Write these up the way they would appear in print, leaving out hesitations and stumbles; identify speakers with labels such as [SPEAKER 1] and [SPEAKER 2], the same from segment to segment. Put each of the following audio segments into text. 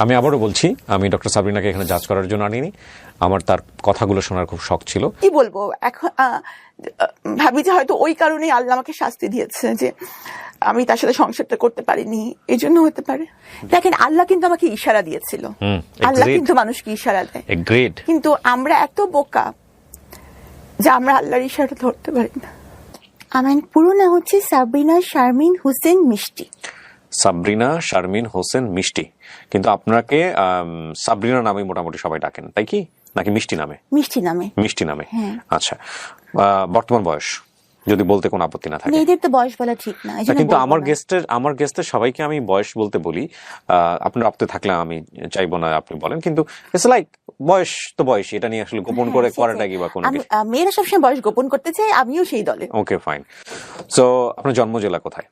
[SPEAKER 1] আমি আবারও বলছি, আমি ডক্টর সাবরিনাকে এখানে জাজ করার জন্য আনিনি। আমার তার কথাগুলো শোনার খুব শখ ছিল।
[SPEAKER 2] কি বলবো এখন, ভাবি যে হয়তো ওই কারণেই আল্লাহ আমাকে শাস্তি দিয়েছে যে আমি তার সাথে সংসারটা করতে পারিনি, এই জন্য হতে পারে। দেখেন, আল্লাহ কিন্তু আমাকে ইশারা দিয়েছিল। আল্লাহ কিন্তু মানুষকে ইশারা দেয়, কিন্তু আমরা এত বোকা যে আমরা আল্লাহর ইশারাটা ধরতে পারি না। আমার পুরো নাম হচ্ছে সাবরিনা শারমিন হোসেন মিষ্টি।
[SPEAKER 1] সাবরিনা শারমিন হোসেন মিষ্টি, কিন্তু আপনাকে সাবরিনা নামে মোটামুটি সবাই ডাকেন, তাই কি? নাকি মিষ্টি নামে?
[SPEAKER 2] মিষ্টি নামে।
[SPEAKER 1] মিষ্টি নামে, আচ্ছা। বর্তমান বয়স যদি বলতে কোনো আপত্তি না থাকে।
[SPEAKER 2] মেয়েদের তো বয়স বলা ঠিক না,
[SPEAKER 1] কিন্তু আমার গেস্টের সবাইকে আমি বয়স বলতে বলি। আপনার আপত্তি থাকলে আমি চাইবো না আপনি বলেন, কিন্তু ইটস লাইক বয়স তো বয়স, এটা নিয়ে আসলে গোপন করে করাটা কি বা কোনো কিছু?
[SPEAKER 2] মেয়েরা সবসময় বয়স গোপন করতে চায়, আমিও সেই দলে।
[SPEAKER 1] ওকে, ফাইন। সো আপনার জন্ম জেলা কোথায়?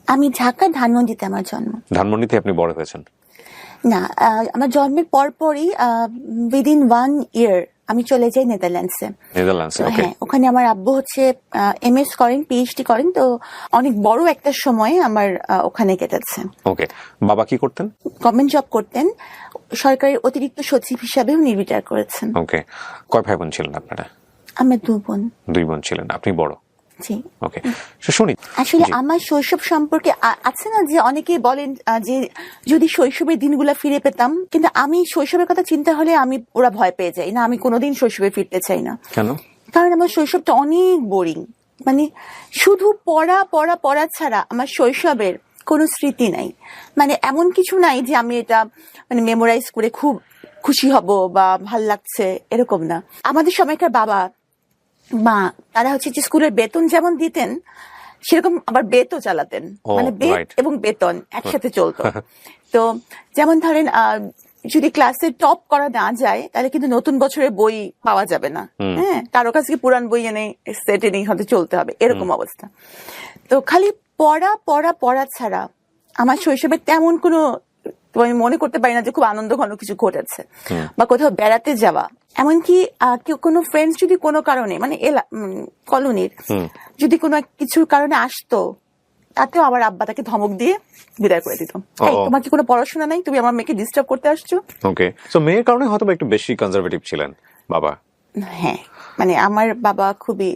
[SPEAKER 2] আমি ঢাকার ধানমন্ডিতে আমার জন্ম।
[SPEAKER 1] ধানমন্ডিতে আপনি বড় হয়েছেন?
[SPEAKER 2] না, আমার জন্মের পরপরই উইদিন 1 ইয়ার আমি চলে যাই নেদারল্যান্ডসে। হ্যাঁ, ওখানে আমার আব্বু হচ্ছে এমএস করেন, পিএইচডি করেন, তো অনেক বড় একটা সময় আমার ওখানে কেটেছে।
[SPEAKER 1] ওকে, বাবা কি করতেন?
[SPEAKER 2] গভর্নমেন্ট জব করতেন, সরকারের অতিরিক্ত সচিব হিসাবেও রিটায়ার করেছেন।
[SPEAKER 1] ওকে, কয় ভাই বোন ছিলেন আপনারা?
[SPEAKER 2] আমরা 2 বোন।
[SPEAKER 1] 2 বোন ছিলেন, আপনি বড়?
[SPEAKER 2] জি।
[SPEAKER 1] ওকে, শুনি।
[SPEAKER 2] আসলে আমার শৈশব সম্পর্কে আছে না যে অনেকেই বলেন যে যদি শৈশবের দিনগুলো ফিরে পেতাম, কিন্তু আমি শৈশবের কথা চিন্তা হলে আমি ওরা ভয় পেয়ে যাই না, আমি কোনোদিন শৈশবে ফিরতে চাই না।
[SPEAKER 1] কেন?
[SPEAKER 2] কারণ আমার শৈশবটা অনেক বোরিং, মানে শুধু পড়া পড়া পড়া ছাড়া আমার শৈশবের কোনো স্মৃতি নাই। মানে এমন কিছু নাই যে আমি এটা মানে মেমোরাইজ করে খুব খুশি হব বা ভাল লাগছে, এরকম না। আমাদের সময়কার বাবা মা তারা হচ্ছে যে স্কুলের বেতন যেমন দিতেন সেরকম আবার বেতও চালাতেন, মানে বেত এবং বেতন একসাথে চলতো। তো যেমন ধরেন যদি ক্লাসে টপ করা না যায় তাহলে কিন্তু নতুন বছরের বই পাওয়া যাবে না। হ্যাঁ, কারো কাছ থেকে পুরান বই এনে সেটে নিয়ে হয়তো চলতে হবে, এরকম অবস্থা। তো খালি পড়া পড়া পড়া ছাড়া আমার শৈশবে তেমন কোনো আমি মনে করতে পারি না যে খুব আনন্দ ঘন কিছু ঘটেছে বা কোথাও বেড়াতে যাওয়া। এমনকি কেউ কোনো ফ্রেন্ডস যদি কোনো কারণে মানে কলোনির যদি কোনো কিছুর কারণে আসতো, তাতেও আবার আব্বা তাকে ধমক দিয়ে বিদায় করে দিত। তোমার কি কোনো পড়াশোনা নাই, তুমি আমার মেয়েকে ডিস্টার্ব করতে আসছো?
[SPEAKER 1] ওকে, সো মেয়ের কারণে হয়তো একটু বেশি কনজারভেটিভ ছিলেন বাবা।
[SPEAKER 2] হ্যাঁ, মানে আমার বাবা খুবই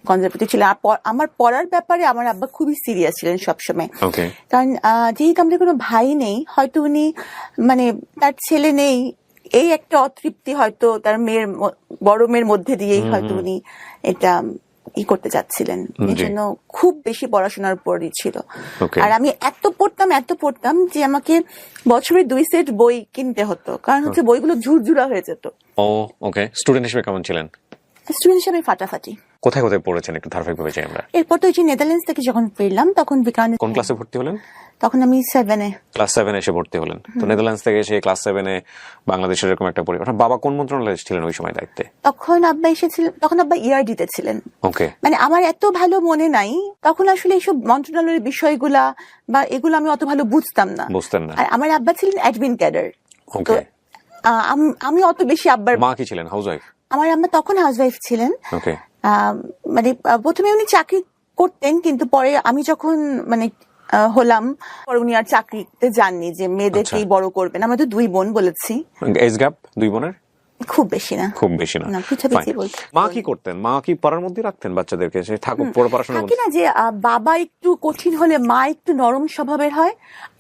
[SPEAKER 2] কনজারভেটিভ ছিলেন। আমার পড়ার ব্যাপারে আমার আব্বা খুবই সিরিয়াস ছিলেন সবসময়। কারণ যেহেতু আমাদের কোনো ভাই নেই, হয়তো উনি মানে তার ছেলে নেই এই একটা অতৃপ্তি হয়তো তার বড় মেয়ের মধ্যে দিয়েই হয়তো উনি এটা করতে চাচ্ছিলেন, এই জন্য খুব বেশি পড়াশোনার উপরই ছিল। আর আমি এত পড়তাম যে আমাকে বছরে 2 সেট বই কিনতে হতো, কারণ হচ্ছে বইগুলো ঝুরঝুরা হয়ে যেত।
[SPEAKER 1] ওকে, স্টুডেন্ট হিসেবে কেমন ছিলেন?
[SPEAKER 2] স্টুডেন্ট হিসেবে ফাটাফাটি।
[SPEAKER 1] কোথায় কোথায় পড়েছেন একটু ধারাবাহিকভাবে চাই আমরা।
[SPEAKER 2] এরপর তো যে নেদারল্যান্ডস থেকে যখন ফিরলাম তখন
[SPEAKER 1] কোন ক্লাসে ভর্তি হলেন?
[SPEAKER 2] তখন আমি 7-এ।
[SPEAKER 1] ক্লাস 7 এসে ভর্তি হলেন। তো নেদারল্যান্ডস থেকে এসে ক্লাস 7-এ বাংলাদেশের এরকম একটা পরিবার। বাবা কোন মন্ত্রণালয়ে ছিলেন ওই সময় দায়িত্বে?
[SPEAKER 2] তখন আব্বা এসেছিলেন, তখন আব্বা ইআরডিতে ছিলেন।
[SPEAKER 1] ওকে,
[SPEAKER 2] মানে আমার এত ভালো মনে নাই তখন আসলে এইসব মন্ত্রণালয়ের বিষয়গুলা বা এগুলো আমি অত ভালো বুঝতাম না। আর আমার আব্বা ছিলেন অ্যাডমিন ক্যাডার।
[SPEAKER 1] ওকে,
[SPEAKER 2] আমি অত বেশি আব্বার।
[SPEAKER 1] মা কি ছিলেন? হাউসওয়াইফ?
[SPEAKER 2] আমার আম্মা তখন হাউসওয়াইফ ছিলেন।
[SPEAKER 1] ওকে,
[SPEAKER 2] মানে প্রথমে উনি চাকরি করতেন, কিন্তু পরে আমি যখন মানে হলাম পরে উনি আর চাকরিতে যাননি, যে মেয়েদেরকেই বড় করবেন। আমরা তো 2 বোন বলেছি।
[SPEAKER 1] এজ গ্যাপ 2 বোনের
[SPEAKER 2] খুব বেশি না।
[SPEAKER 1] মা কি করতেন? মা কি পড়ার মধ্যে রাখতেন বাচ্চাদেরকে, সে থাকুক পড়াশোনা
[SPEAKER 2] না, যে বাবা একটু কঠিন হলে মা একটু নরম স্বভাবের হয়।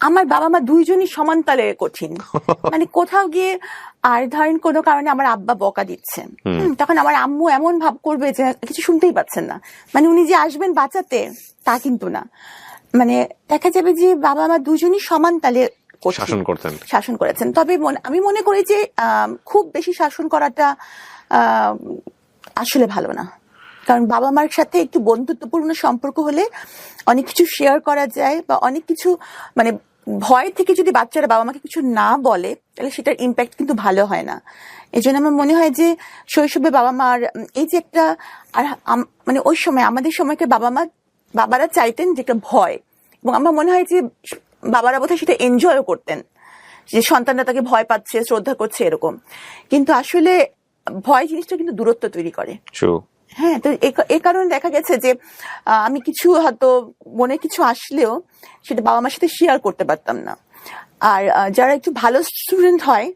[SPEAKER 2] আমার বাবা মা দুইজনই সমান তালে কঠিন। মানে কোথাও গিয়ে আর ধরেন কোনো কারণে আমার আব্বা বকা দিচ্ছেন, তখন আমার আম্মু এমন ভাব করবে যে কিছু শুনতেই পাচ্ছেন না। মানে উনি যে আসবেন বাঁচাতে তা কিন্তু না, মানে দেখা যাবে যে বাবা মা দুজনই সমান তালে শাসন করেছেন। তবে আমি মনে করি যে খুব বেশি শাসন করাটা আসলে ভালো না, কারণ বাবা মার সাথে একটু বন্ধুত্বপূর্ণ সম্পর্ক হলে অনেক কিছু শেয়ার করা যায়, বা অনেক কিছু মানে ভয় থেকে যদি বাচ্চারা বাবা মাকে কিছু না বলে তাহলে সেটার ইম্প্যাক্ট কিন্তু ভালো হয় না। এই জন্য আমার মনে হয় যে শৈশবে বাবা মার এই যে একটা, আর মানে ওই সময় আমাদের সময়কে বাবারা চাইতেন যে একটা ভয়, এবং আমার মনে হয় যে বাবারা বোধহয় সেটা এনজয়ও করতেন, যে সন্তানরা তাকে ভয় পাচ্ছে, শ্রদ্ধা করছে, এরকম। কিন্তু আসলে ভয় জিনিসটা কিন্তু দূরত্ব তৈরি করে। হ্যাঁ, তো এই কারণে দেখা গেছে যে আমি কিছু হয়তো মনে কিছু আসলেও সেটা বাবা মার সাথে শেয়ার করতে পারতাম না। আর যারা একটু ভালো স্টুডেন্ট হয়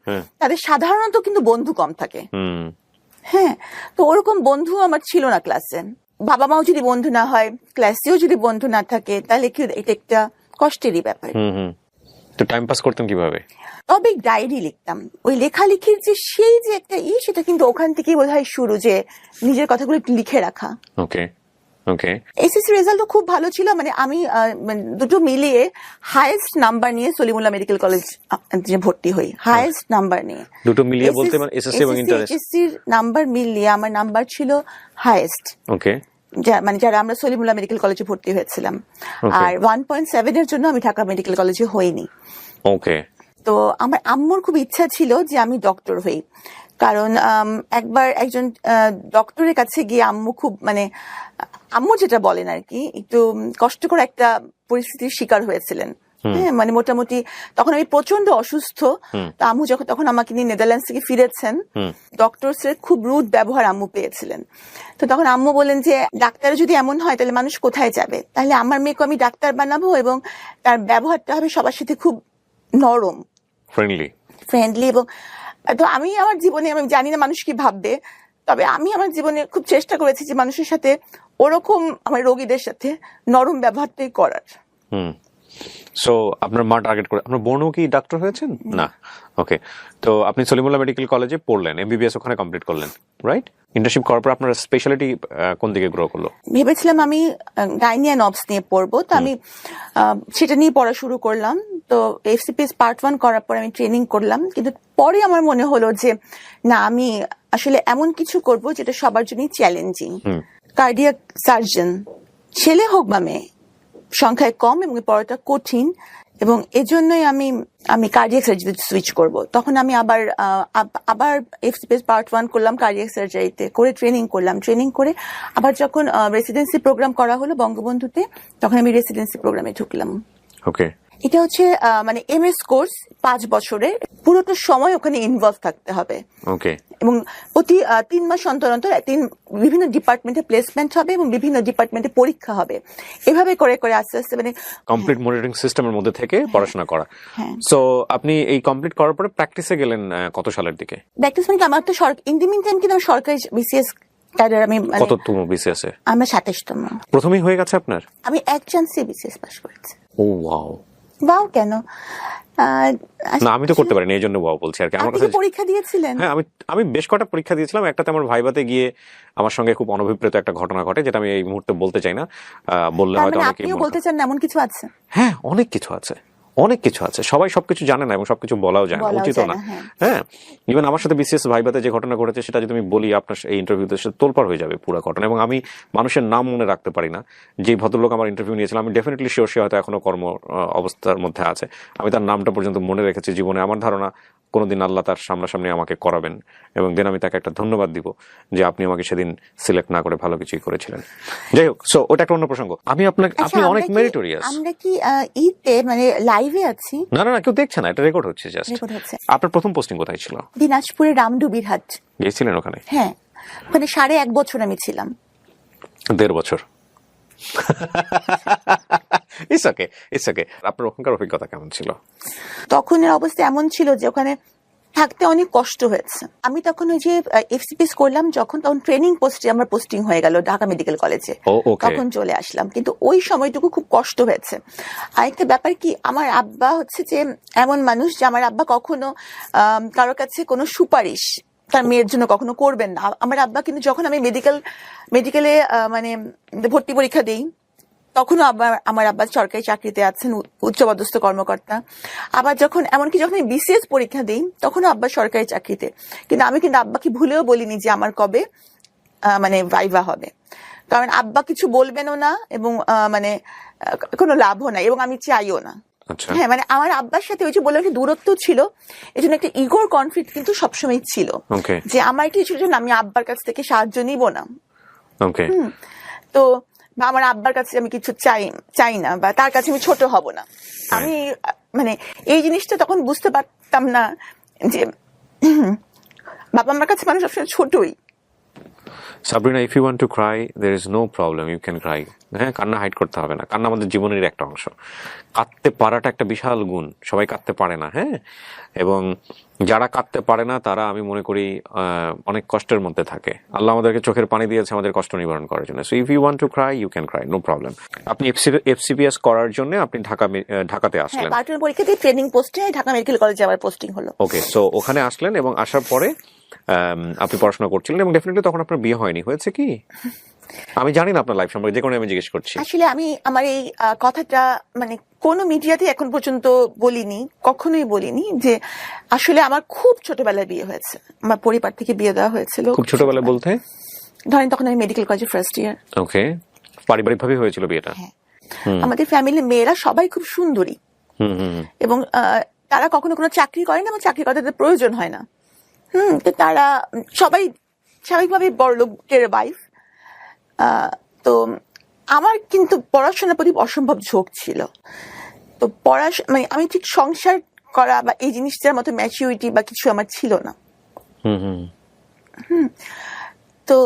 [SPEAKER 2] তাদের সাধারণত কিন্তু বন্ধু কম থাকে। হ্যাঁ, তো ওরকম বন্ধু আমার ছিল না ক্লাসে। বাবা মাও যদি বন্ধু না হয়, ক্লাসেও যদি বন্ধু না থাকে, তাহলে কি এটা একটা কষ্টেরই ব্যাপার।
[SPEAKER 1] তো টাইম পাস করতেন কিভাবে?
[SPEAKER 2] তবে ডায়েরি লিখতাম। ওই লেখালেখির যে সেই যে একটা সেটা কিন্তু ওখান থেকেই বোধহয় শুরু, যে নিজের কথাগুলো একটু লিখে রাখা।
[SPEAKER 1] ওকে ওকে।
[SPEAKER 2] এসএসসি রেজাল্টও খুব ভালো ছিল, মানে আমি দুটো মিলিয়ে হাইয়েস্ট নাম্বার নিয়ে সলিমুল্লাহ মেডিকেল কলেজ ভর্তি হই, হাইয়েস্ট নাম্বার নিয়ে।
[SPEAKER 1] দুটো মিলিয়ে বলতে মানে এসএসসি এবং ইন্টার?
[SPEAKER 2] এসএসসির নাম্বার মিলিয়ে আমার নাম্বার ছিল হাইয়েস্ট।
[SPEAKER 1] ওকে।
[SPEAKER 2] মানে যারা আমরা সলিমুল্লাহ মেডিকেল কলেজে ভর্তি হয়েছিলাম। আর 1.7 এর জন্য আমি ঢাকা মেডিকেল কলেজে হইনি।
[SPEAKER 1] ওকে।
[SPEAKER 2] তো আমার আম্মুর খুব ইচ্ছা ছিল যে আমি ডক্টর হই, কারণ একবার একজন ডক্টরের কাছে গিয়ে আম্মু খুব মানে আম্মু যেটা বলেন আর কি, একটু কষ্টকর একটা পরিস্থিতির শিকার হয়েছিলেন। হ্যাঁ, মানে মোটামুটি তখন আমি প্রচন্ড অসুস্থ। তো আম্মু তখন আমাকে নিয়ে নেদারল্যান্ডস থেকে ফিরেছেন, ডক্টরসের খুব রুড ব্যবহার আম্মু পেয়েছিলেন। তো তখন আম্মু বলেন যে ডাক্তার যদি এমন হয় তাহলে মানুষ কোথায় যাবে, তাহলে আমার মেয়েকে আমি ডাক্তার বানাবো এবং তার ব্যবহারটা হবে সবার সাথে খুব নরম, ফ্রেন্ডলি। এবং তো আমি আমার জীবনে, আমি জানি না মানুষ কি ভাববে, তবে আমি আমার জীবনে খুব চেষ্টা করেছি যে মানুষের সাথে ওরকম, আমার রোগীদের সাথে নরম ব্যবহারটাই করার।
[SPEAKER 1] সো আপনার মা টার্গেট করে, আপনার বোনও কি ডাক্তার হয়েছেন? না। ওকে। তো আপনি সলিমুল্লাহ মেডিকেল কলেজে পড়লেন, এমবিবিএস ওখানে কমপ্লিট করলেন, রাইট? ইন্টার্নশিপ করার পর আপনার স্পেশালিটি কোন দিকে গ্রো করলো?
[SPEAKER 2] ভেবেছিলাম আমি গাইনি অ্যান্ড অবস নিয়ে পড়বো, তো আমি সেটা নিয়ে পড়া শুরু করলাম। তো এফসিপিএস পার্ট 1 করার পর আমি ট্রেনিং করলাম, কিন্তু পরে আমার মনে হলো যে না, আমি আসলে এমন কিছু করব যেটা সবার জন্যই চ্যালেঞ্জিং। কার্ডিয়াক সার্জন, ছেলে হোক বা মেয়ে, সংখ্যায় কম এবং পড়াটা কঠিন, এবং এজন্যই আমি কার্ডিয়াক সার্জারিতে সুইচ করব। তখন আমি আবার এফসিপিএস পার্ট 1 করলাম কার্ডিয়াক সার্জারিতে, করে ট্রেনিং করলাম। ট্রেনিং করে আবার যখন রেসিডেন্সি প্রোগ্রাম করা হলো বঙ্গবন্ধুতে, তখন আমি রেসিডেন্সি প্রোগ্রামে ঢুকলাম।
[SPEAKER 1] ওকে।
[SPEAKER 2] এটা হচ্ছে মানে এমএস কোর্স, 5 বছরের, পুরোটা সময় ওখানে ইনভলভ থাকতে হবে।
[SPEAKER 1] ওকে।
[SPEAKER 2] এবং প্রতি 3 মাস অন্তর অন্তর বিভিন্ন ডিপার্টমেন্টে প্লেসমেন্ট হবে এবং বিভিন্ন ডিপার্টমেন্টে পরীক্ষা হবে। এভাবে করে করে আস্তে আস্তে মানে
[SPEAKER 1] কমপ্লিট মনিটরিং সিস্টেমের মধ্যে থেকে পড়াশোনা করা। সো আপনি এই কমপ্লিট করার পরে প্র্যাকটিসে গেলেন কত সালের দিকে?
[SPEAKER 2] প্র্যাকটিস মানে আমার তো ইন দি মিন টাইম কিন্তু আমি সরকারি বিসিএস ক্যাডার। আমি
[SPEAKER 1] কততম বিসিএস এ?
[SPEAKER 2] আমি 27তম।
[SPEAKER 1] প্রথমেই হয়ে গেছে আপনার?
[SPEAKER 2] আমি এক চান্সে বিসিএস পাস করেছি।
[SPEAKER 1] ও ওয়াও।
[SPEAKER 2] ওয়াও কেন?
[SPEAKER 1] না, আমি তো করতে পারিনি, এই জন্য ওয়াও বলছি আর কি। আমার কাছে
[SPEAKER 2] পরীক্ষা দিয়েছিলেন?
[SPEAKER 1] হ্যাঁ, আমি বেশ কটা পরীক্ষা দিয়েছিলাম। একটাতে আমার ভাইভাতে গিয়ে আমার সঙ্গে খুব অনভিপ্রেত একটা ঘটনা ঘটে, যেটা আমি এই মুহূর্তে বলতে চাই না। বললে হয়তো অনেকে
[SPEAKER 2] আপনিও বলতে চান এমন কিছু আছে?
[SPEAKER 1] হ্যাঁ, অনেক কিছু আছে, অনেক কিছু আছে। সবাই সবকিছু জানে না এবং সবকিছু বলাও যায় না, উচিত না। হ্যাঁ, ইভেন আমার সাথে বিসিএস ভাইভাতে যে ঘটনা ঘটেছে, সেটা যদি আমি বলি আপনার এই ইন্টারভিউতে, সেটা তোলপাড় হয়ে যাবে পুরো ঘটনা। এবং আমি মানুষের নাম মনে রাখতে পারি না। যে ভদ্রলোক আমার ইন্টারভিউ নিয়েছিলাম, আমি ডেফিনেটলি শিওর সে হয়তো এখনো কর্ম অবস্থার মধ্যে আছে। আমি তার নামটা পর্যন্ত মনে রেখেছি জীবনে। আমার ধারণা কোনোদিন আল্লাহ তার সামনাসামনি আমাকে করাবেন, এবং দেন আমি তাকে একটা ধন্যবাদ দিব যে আপনি আমাকে সেদিন সিলেক্ট না করে ভালো কিছুই করেছিলেন। যাই হোক, সো ওটা একটা অন্য প্রসঙ্গ। আপনি অনেক মেরিটোরিয়াস।
[SPEAKER 2] আমরা কি ঈদে মানে লাইভে আছি?
[SPEAKER 1] না না না, কেউ দেখছে না, এটা রেকর্ড হচ্ছে জাস্ট। আপনার প্রথম পোস্টিং কোথায় ছিল?
[SPEAKER 2] দিনাজপুরে রামডুবির হাট।
[SPEAKER 1] গিয়েছিলেন ওখানে?
[SPEAKER 2] হ্যাঁ, ওখানে 1.5 বছর আমি ছিলাম।
[SPEAKER 1] 1.5 বছর। It's okay. আপনার ওখানকার অভিজ্ঞতা কেমন ছিল?
[SPEAKER 2] তখনের অবস্থা এমন ছিল যে ওখানে থাকতে অনেক কষ্ট হয়েছে। আমি তখন ওই যে এফসিপিএস করলাম, তখন ট্রেনিং পোস্টে আমার পোস্টিং হয়ে গেল ঢাকা মেডিকেল কলেজে, তখন চলে আসলাম। কিন্তু ওই সময়টুকু খুব কষ্ট হয়েছে। আরেকটা ব্যাপার কি, আমার আব্বা হচ্ছে যে এমন মানুষ যে আমার আব্বা কখনো কারোর কাছে কোনো সুপারিশ তার মেয়ের জন্য কখনো করবেন না। আমার আব্বা কিন্তু যখন আমি মেডিকেলে মানে ভর্তি পরীক্ষা দিই, তখনও আমার আব্বা সরকারি চাকরিতে আছেন, উচ্চপদস্থ কর্মকর্তা। আবার যখন এমনকি যখন আমি বিসিএস পরীক্ষা দিই, তখনও আব্বা সরকারি চাকরিতে। কিন্তু আমি কিন্তু আব্বাকে ভুলেও বলিনি যে আমার কবে মানে ভাইভা হবে, কারণ আব্বা কিছু বলবেনও না এবং মানে কোনো লাভও নাই, এবং আমি চাইও না। হ্যাঁ, মানে আমার আব্বার সাথে ওই যে বললাম একটা দূরত্ব ছিল, এই জন্য একটা ইগোর কনফ্লিক্ট কিন্তু সবসময় ছিল, যে আমার কিছুর জন্য আমি আব্বার কাছ থেকে সাহায্য নিব না। তো আমার আব্বার কাছে আমি কিছু চাই না, বা তার কাছে আমি ছোট হব না। আমি মানে এই জিনিসটা তখন বুঝতে পারতাম না যে বাবা আমার কাছে মানুষ সবসময় ছোটই।
[SPEAKER 1] Sabrina, if you want to cry there is no problem, you can cry. হ্যাঁ, কান্না হাইড করতে হবে না, কান্না আমাদের জীবনের একটা অংশ। কাঁদতে পারাটা একটা বিশাল গুণ, সবাই কাঁদতে পারে না। হ্যাঁ, এবং যারা কাঁদতে পারে না তারা আমি মনে করি অনেক কষ্টের মধ্যে থাকে। আল্লাহ আমাদেরকে চোখের পানি দিয়েছে আমাদের কষ্ট নিবারণ করার জন্য। So if you want to cry you can cry, no problem. আপনি এফসিপিএস করার জন্য আপনি ঢাকাতে আসলেন।
[SPEAKER 2] পার্টনার পরীক্ষা দিয়ে ট্রেনিং পোস্টে ঢাকা মেডিকেল কলেজে আমার পোস্টিং হলো।
[SPEAKER 1] ওকে, সো ওখানে আসলেন এবং আসার পরে আপনি পড়াশোনা করছিলেন এবং ডেফিনেটলি তখন আপনার বিয়ে হয়নি, হয়েছে কি? আমি জানি না আপনার লাইফ সম্পর্কে, যে কোনো আমি জিজ্ঞেস করছি।
[SPEAKER 2] আসলে আমি আমার এই কথাটা মানে কোন মিডিয়াতে এখন পর্যন্ত বলিনি, কখনোই বলিনি যে আসলে আমার খুব ছোটবেলায় বিয়ে হয়েছে। আমার পরিবার থেকে বিয়ে দেওয়া হয়েছিল।
[SPEAKER 1] খুব ছোটবেলায় বলতে
[SPEAKER 2] ধরেন তখন আমি মেডিকেল কলেজে ফার্স্ট ইয়ার।
[SPEAKER 1] ওকে, পারিবারিক ভাবে হয়েছিল বিয়েটা?
[SPEAKER 2] হ্যাঁ, আমাদের ফ্যামিলির মেয়েরা সবাই খুব সুন্দরী এবং তারা কখনো কোনো চাকরি করে না এবং চাকরি করতে তাদের প্রয়োজন হয় না। তো তারা সবাই স্বাভাবিকভাবে বড় লোকের ওয়াইফ। তো আমার কিন্তু পড়াশোনার প্রতি অসম্ভব ঝোঁক ছিল। তো মানে আমি ঠিক সংসার করা বা এই জিনিসটার মতো ম্যাচিউরিটি বা কিছু আমার ছিল না। তো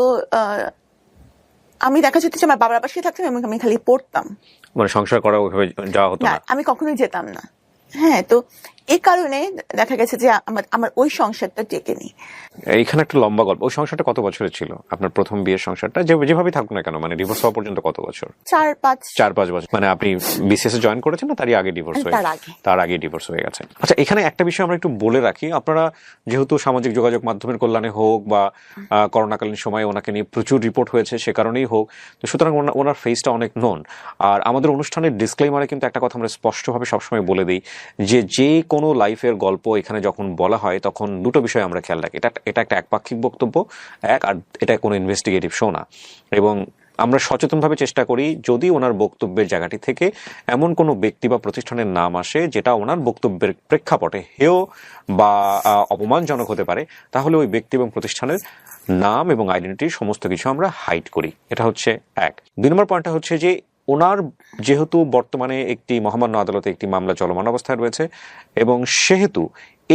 [SPEAKER 2] আমি দেখা যেত যে আমার বাবার পাশে থাকতাম এবং আমি খালি পড়তাম,
[SPEAKER 1] মানে সংসার করা ওইভাবে যাওয়া হতো না,
[SPEAKER 2] আমি কখনোই যেতাম না। হ্যাঁ, তো এই কারণে দেখা গেছে যে আমার ওই সংসারটা টেকেনি।
[SPEAKER 1] এইখানে একটা লম্বা গল্প। ওই সংসারটা কত বছরের ছিল আপনার প্রথম বিয়ের সংসারটা, যেভাবে থাকুক না কেন, মানে ডিভোর্স হওয়া পর্যন্ত কত বছর?
[SPEAKER 2] 4-5
[SPEAKER 1] বছর। মানে আপনি বিসিএস এ জয়েন করেছেন না তারই আগে ডিভোর্স হয়ে? তার আগে ডিভোর্স হয়ে গেছে। আচ্ছা, এখানে একটা বিষয় আমরা একটু বলে রাখি। আপনারা যেহেতু সামাজিক যোগাযোগ মাধ্যমের কল্যাণে হোক বা করোনাকালীন সময়ে ওনাকে নিয়ে প্রচুর রিপোর্ট হয়েছে, সে কারণেই হোক, তো সুতরাং ওনার ফেসটা অনেক নোন। আর আমাদের অনুষ্ঠানের ডিসক্লেইমারে কিন্তু একটা কথা আমরা স্পষ্টভাবে সবসময় বলে দিই যে কোনো লাইফের গল্প এখানে যখন বলা হয় তখন দুটো বিষয় আমরা খেয়াল রাখি। এটা একটা একপাক্ষিক বক্তব্য, আর এটা কোনো ইনভেস্টিগেটিভ শো না। এবং আমরা সচেতনভাবে চেষ্টা করি যদি ওনার বক্তব্যের জায়গাটি থেকে এমন কোনো ব্যক্তি বা প্রতিষ্ঠানের নাম আসে যেটা ওনার বক্তব্যের প্রেক্ষাপটে হেয় বা অপমানজনক হতে পারে, তাহলে ওই ব্যক্তি এবং প্রতিষ্ঠানের নাম এবং আইডেন্টিটি সমস্ত কিছু আমরা হাইড করি। এটা হচ্ছে এক। 2 নম্বর পয়েন্টটা হচ্ছে যে ওনার যেহেতু বর্তমানে একটি মহামান্য আদালতে একটি মামলা চলমান অবস্থায় রয়েছে এবং সেহেতু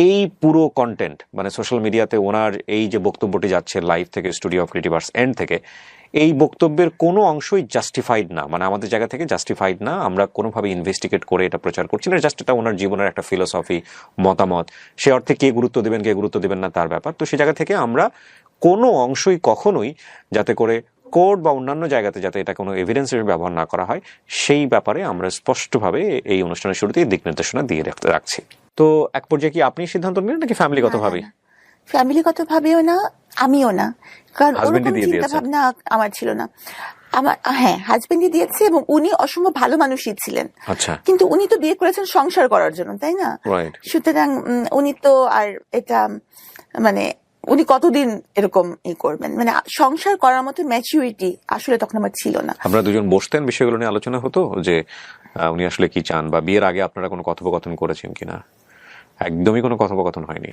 [SPEAKER 1] এই পুরো কন্টেন্ট মানে সোশ্যাল মিডিয়াতে ওনার এই যে বক্তব্যটি যাচ্ছে লাইভ থেকে, studio of creative arts and থেকে, এই বক্তব্যের কোনো অংশই জাস্টিফাইড না, মানে আমাদের জায়গা থেকে জাস্টিফাইড না। আমরা কোনোভাবে ইনভেস্টিগেট করে এটা প্রচার করছি না, জাস্ট এটা ওনার জীবনের একটা ফিলোসফি, মতামত। সে অর্থে কে গুরুত্ব দেবেন কে গুরুত্ব দেবেন না তার ব্যাপার। তো সে জায়গা থেকে আমরা কোনো অংশই কখনোই যাতে করে কোর্ট বা অন্যান্য জায়গাতে যাতে এটা কোনো এভিডেন্স হিসেবে ব্যবহার না করা হয়, সেই ব্যাপারে আমরা স্পষ্টভাবে এই অনুষ্ঠানের শুরুতেই দিক নির্দেশনা দিয়ে রাখছি। তো এক পর্যায়ে কি আপনি সিদ্ধান্ত নিলেন নাকি ফ্যামিলিগতভাবে?
[SPEAKER 2] ফ্যামিলিগতভাবেও না, আমিও না, কারণ ওরকম চিন্তা ভাবনা আমার ছিল না। আমার হাজবেন্ডই দিয়েছে এবং উনি অসম্ভব ভালো মানুষই ছিলেন।
[SPEAKER 1] আচ্ছা,
[SPEAKER 2] কিন্তু উনি তো বিয়ে করেছেন সংসার করার জন্য, তাই না? সুতরাং উনি তো আর এটা মানে উনি কতদিন এরকম করবেন, মানে সংসার করার মতো ম্যাচুরিটি আসলে তখন আমার ছিল না।
[SPEAKER 1] আপনারা দুজন বসতেন, বিষয়গুলো নিয়ে আলোচনা হতো যে উনি আসলে কি চান, বা বিয়ের আগে আপনারা কোনো কথোপকথন করেছেন কিনা? একদমই কোনো কথোপকথন হয়নি।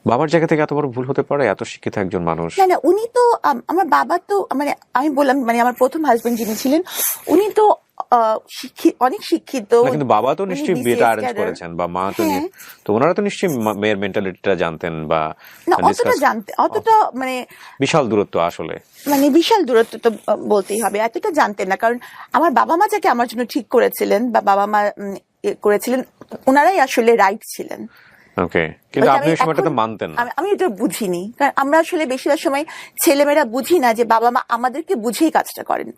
[SPEAKER 1] বাবার জায়গা থেকে এত বড় ভুল হতে পারে, এত শিক্ষিত একজন মানুষ?
[SPEAKER 2] না, উনি তো আমার বাবা তো মানে আমি বললাম মানে আমার প্রথম হাজবেন্ড যিনি ছিলেন উনি তো অনেক শিক্ষিত।
[SPEAKER 1] কিন্তু বাবা তো নিশ্চয়ই বিয়েটা অ্যারেঞ্জ করেছেন, বা মা তো, তো ওনারা তো নিশ্চয়ই মেয়ের মেন্টালিটিটা জানতেন, বা
[SPEAKER 2] অতটা মানে
[SPEAKER 1] বিশাল দূরত্ব, আসলে
[SPEAKER 2] মানে বিশাল দূরত্ব তো বলতেই হবে, এতটা জানতেন না। কারণ আমার বাবা মা যাকে আমার জন্য ঠিক করেছিলেন বা বাবা মা করেছিলেন, ওনারাই আসলে রাইট ছিলেন।
[SPEAKER 1] ওকে, কিন্তু আপনি ওই সময়টাতে মানতেন না?
[SPEAKER 2] আমি এটা বুঝিনি, কারণ আমরা আসলে বেশিরভাগ সময় ছেলেমেয়েরা বুঝি না যে বাবা মা আমাদেরকে বুঝেই কাজটা করেন।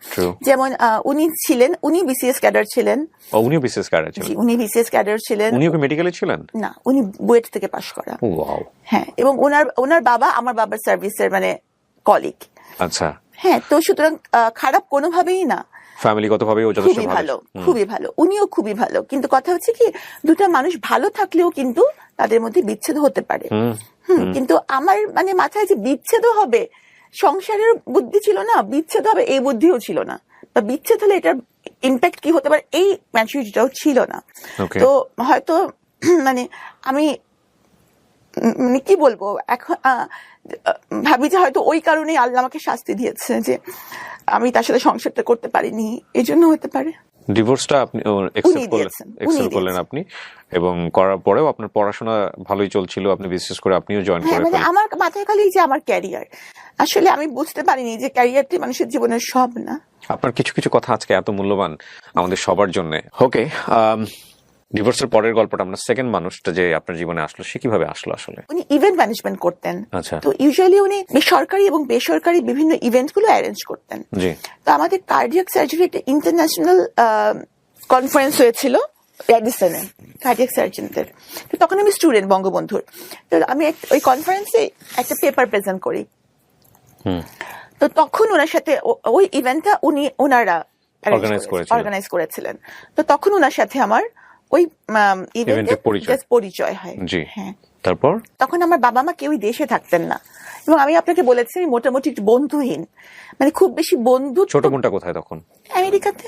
[SPEAKER 2] যেমন উনি ছিলেন, উনি বিসিএস ক্যাডার ছিলেন।
[SPEAKER 1] উনি বিসিএস ক্যাডার ছিলেন?
[SPEAKER 2] উনি বিসিএস ক্যাডার ছিলেন।
[SPEAKER 1] উনি কি মেডিকেলে ছিলেন? না,
[SPEAKER 2] উনি বুয়েট থেকে পাশ করা।
[SPEAKER 1] ওয়াও।
[SPEAKER 2] হ্যাঁ, এবং ওনার বাবা আমার বাবার সার্ভিসের মানে কলিগ।
[SPEAKER 1] আচ্ছা।
[SPEAKER 2] হ্যাঁ, তো সুতরাং খারাপ কোনোভাবেই না,
[SPEAKER 1] ফ্যামিলিগতভাবেও যথেষ্ট ভালো,
[SPEAKER 2] খুবই ভালো, উনিও খুবই ভালো। কিন্তু কথা হচ্ছে কি, দুটা মানুষ ভালো থাকলেও কিন্তু তাদের মধ্যে বিচ্ছেদ হতে পারে। কিন্তু আমার মানে মাথায় যে বিচ্ছেদ হবে, সংসারের বুদ্ধি ছিল না, বিচ্ছেদ হবে এই বুদ্ধিও ছিল না, বা বিচ্ছেদ হলে এটার ইম্প্যাক্ট কি হতে পারে এই ম্যাচুরিটিটাও ছিল না। তো হয়তো মানে আমি মানে কি বলবো, এখন ভাবি যে হয়তো ওই কারণেই আল্লাহ আমাকে শাস্তি দিয়েছে যে আমি তার সাথে সংসারটা করতে পারিনি, এই জন্য হতে পারে।
[SPEAKER 1] ডিভোর্সটা আপনি একসেপ্ট করলেন আপনি, এবং করার পরেও আপনার পড়াশোনা ভালোই চলছিল, আপনি বিশেষ করে আপনিও জয়েন করে
[SPEAKER 2] মানে আমার মাথায় খালি যে আমার ক্যারিয়ার, আসলে আমি বুঝতে পারিনি যে ক্যারিয়ারটি মানুষের জীবনের সব না।
[SPEAKER 1] আপনার কিছু কিছু কথা আজকে এত মূল্যবান আমাদের সবার জন্য। ওকে, ডিভোর্সের পরের গল্পটা, আমরা সেকেন্ড মানুষটা যে আপনার জীবনে আসলো, সে কিভাবে আসলো আসলে?
[SPEAKER 2] উনি ইভেন্ট ম্যানেজমেন্ট করতেন।
[SPEAKER 1] আচ্ছা।
[SPEAKER 2] তো ইউজুয়ালি উনি সরকারি এবং বেসরকারি বিভিন্ন ইভেন্ট গুলো অ্যারেঞ্জ করতেন।
[SPEAKER 1] জি।
[SPEAKER 2] তো আমাদের কার্ডিয়াক সার্জারি একটা ইন্টারন্যাশনাল কনফারেন্স হয়েছিল রেডিসনে কার্ডিয়াক সার্জনদের। তো তখন আমি স্টুডেন্ট বঙ্গবন্ধুর। তো আমি ওই কনফারেন্সে একটা পেপার প্রেজেন্ট করি। তো তখন ওনার সাথে ওই ইভেন্টটা ওনারা অর্গানাইজ করেছিলেন। তো তখন ওনার সাথে আমার ওই ইভেন্টে পরিচয় হয়।
[SPEAKER 1] হ্যাঁ। তারপর
[SPEAKER 2] তখন আমার বাবা মা কেউই দেশে থাকতেন না, এবং আমি আপনাকে বলেছি মোটামুটি বন্ধুহীন, মানে খুব বেশি বন্ধু।
[SPEAKER 1] ছোট বোনটা কোথায় তখন?
[SPEAKER 2] আমেরিকাতে।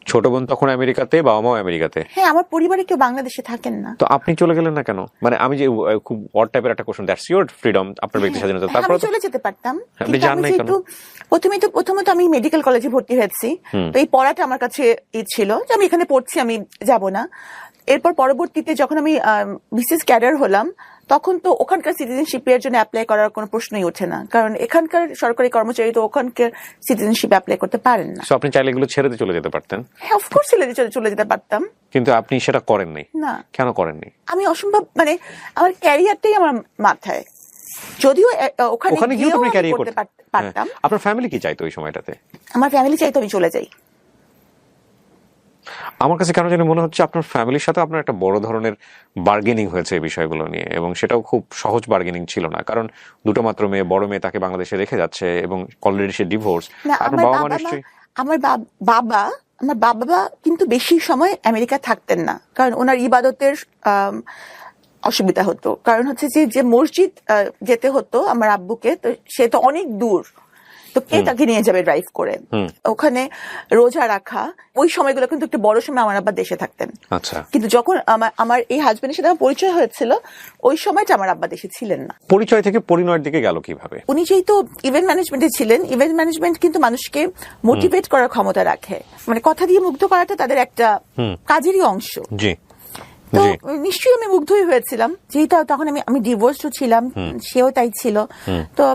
[SPEAKER 1] ছোট বোন তখন আমেরিকাতে, বাবা মাও আমেরিকাতে?
[SPEAKER 2] হ্যাঁ, আমার পরিবারে কেউ বাংলাদেশে থাকেন না।
[SPEAKER 1] তো আপনি চলে গেলেন না কেন? মানে আমি যে খুব অড টাইপের একটা কোশ্চেন, দ্যাটস ইওর ফ্রিডম, আপনার ব্যক্তি স্বাধীনতা। তারপর
[SPEAKER 2] আমি চলে যেতে পারতাম।
[SPEAKER 1] আপনি যান নাই কেন?
[SPEAKER 2] প্রথমত আমি মেডিকেল কলেজে ভর্তি হয়েছি, তো এই পড়াটা আমার কাছে ছিল যে আমি এখানে পড়ছি, আমি যাব না। এরপর পরবর্তীতে যখন আমি বিসিএস ক্যাডার হলাম, তখন তো ওখানকার সিটিজেনশিপের জন্য অ্যাপ্লাই করার কোনো প্রশ্নই ওঠে না, কারণ এখানকার সরকারি কর্মচারী তো ওখানকার সিটিজেনশিপ অ্যাপ্লাই করতে পারেন না।
[SPEAKER 1] সো আপনি চাইলে এগুলো ছেড়ে দিয়ে চলে যেতে পারতেন?
[SPEAKER 2] হ্যাঁ, অফকোর্স চলে যেতে পারতাম,
[SPEAKER 1] কিন্তু আপনি সেটা করেননি।
[SPEAKER 2] না।
[SPEAKER 1] কেন করেননি?
[SPEAKER 2] আমি অসম্ভব, মানে আমার ক্যারিয়ারটাই আমার মাথায়, যদিও ওখানে গিয়েও
[SPEAKER 1] আপনি ক্যারিয়ার করতে
[SPEAKER 2] পারতাম।
[SPEAKER 1] আপনার ফ্যামিলি কি চাইতো ওই সময়টাতে?
[SPEAKER 2] আমার ফ্যামিলি চাইতো আমি চলে যাই।
[SPEAKER 1] আমার কাছে কেন জানি মনে হচ্ছে আপনার ফ্যামিলির সাথে আপনার একটা বড় ধরনের বার্গেনিং হয়েছে এই বিষয়গুলো নিয়ে, এবং সেটাও খুব সহজ বার্গেনিং ছিল না, কারণ দুটো মাত্র মেয়ে, বড় মেয়ে তাকে বাংলাদেশে রেখে যাচ্ছে, এবং অলরেডি সে ডিভোর্স। আপনার বাবা মা নিশ্চয়ই। আমার
[SPEAKER 2] বাবা কিন্তু বেশি সময় আমেরিকা থাকতেন না, কারণ ওনার ইবাদতের অসুবিধা হতো। কারণ হচ্ছে যে মসজিদ যেতে হতো আমার আব্বুকে, তো সে তো অনেক দূর, তো কে তাকে নিয়ে যাবে ড্রাইভ করে? ওখানে রোজা রাখা, ওই সময়গুলো কিন্তু একটু বড় সময় আমার আব্বা দেশে থাকতেন।
[SPEAKER 1] আচ্ছা।
[SPEAKER 2] কিন্তু যখন আমার এই হাজবেন্ডের সাথে আমার পরিচয় হয়েছিল, ওই সময়টা আমার আব্বা দেশে ছিলেন না।
[SPEAKER 1] পরিচয় থেকে পরিণয়ের দিকে গেল কিভাবে?
[SPEAKER 2] উনি যেহেতু ইভেন্ট ম্যানেজমেন্টে ছিলেন, ইভেন্ট ম্যানেজমেন্ট কিন্তু মানুষকে মোটিভেট করার ক্ষমতা রাখে, মানে কথা দিয়ে মুগ্ধ করাটা তাদের একটা কাজেরই অংশ।
[SPEAKER 1] জি।
[SPEAKER 2] তো নিশ্চয়ই আমি মুগ্ধই হয়েছিলাম, যেহেতু তখন আমি ডিভোর্সও ছিলাম, সেও তাই ছিল। তো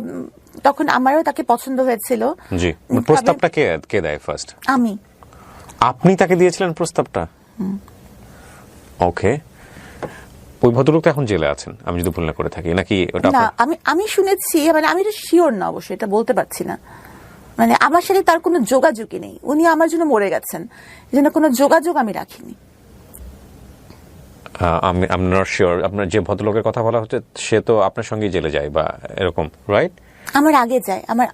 [SPEAKER 2] তখন আমারও তাকে পছন্দ হয়েছিল।
[SPEAKER 1] জি। প্রস্তাবটা কে দেয় ফার্স্ট?
[SPEAKER 2] আমি।
[SPEAKER 1] আপনি তাকে দিয়েছিলেন প্রস্তাবটা? ওকে। ওই ভদ্রলোক তো এখন জেলে আছেন, আমি যদি ভুল না করে থাকি, নাকি ওটা?
[SPEAKER 2] না, আমি শুনেছি, মানে আমি তো শিওর না, অবশ্যই এটা বলতে পারছি না। মানে আমার সাথে তার কোনো যোগাযোগই নেই, উনি আমার জন্য মরে গেছেন, এই জন্য কোনো যোগাযোগ আমি রাখিনি।
[SPEAKER 1] আমি নট শিওর। আপনার যে ভদ্রলোকের কথা বলা হচ্ছে সে তো আপনার সঙ্গেই জেলে যায় বা এরকম, রাইট?
[SPEAKER 2] আমার আগে যায়, আমার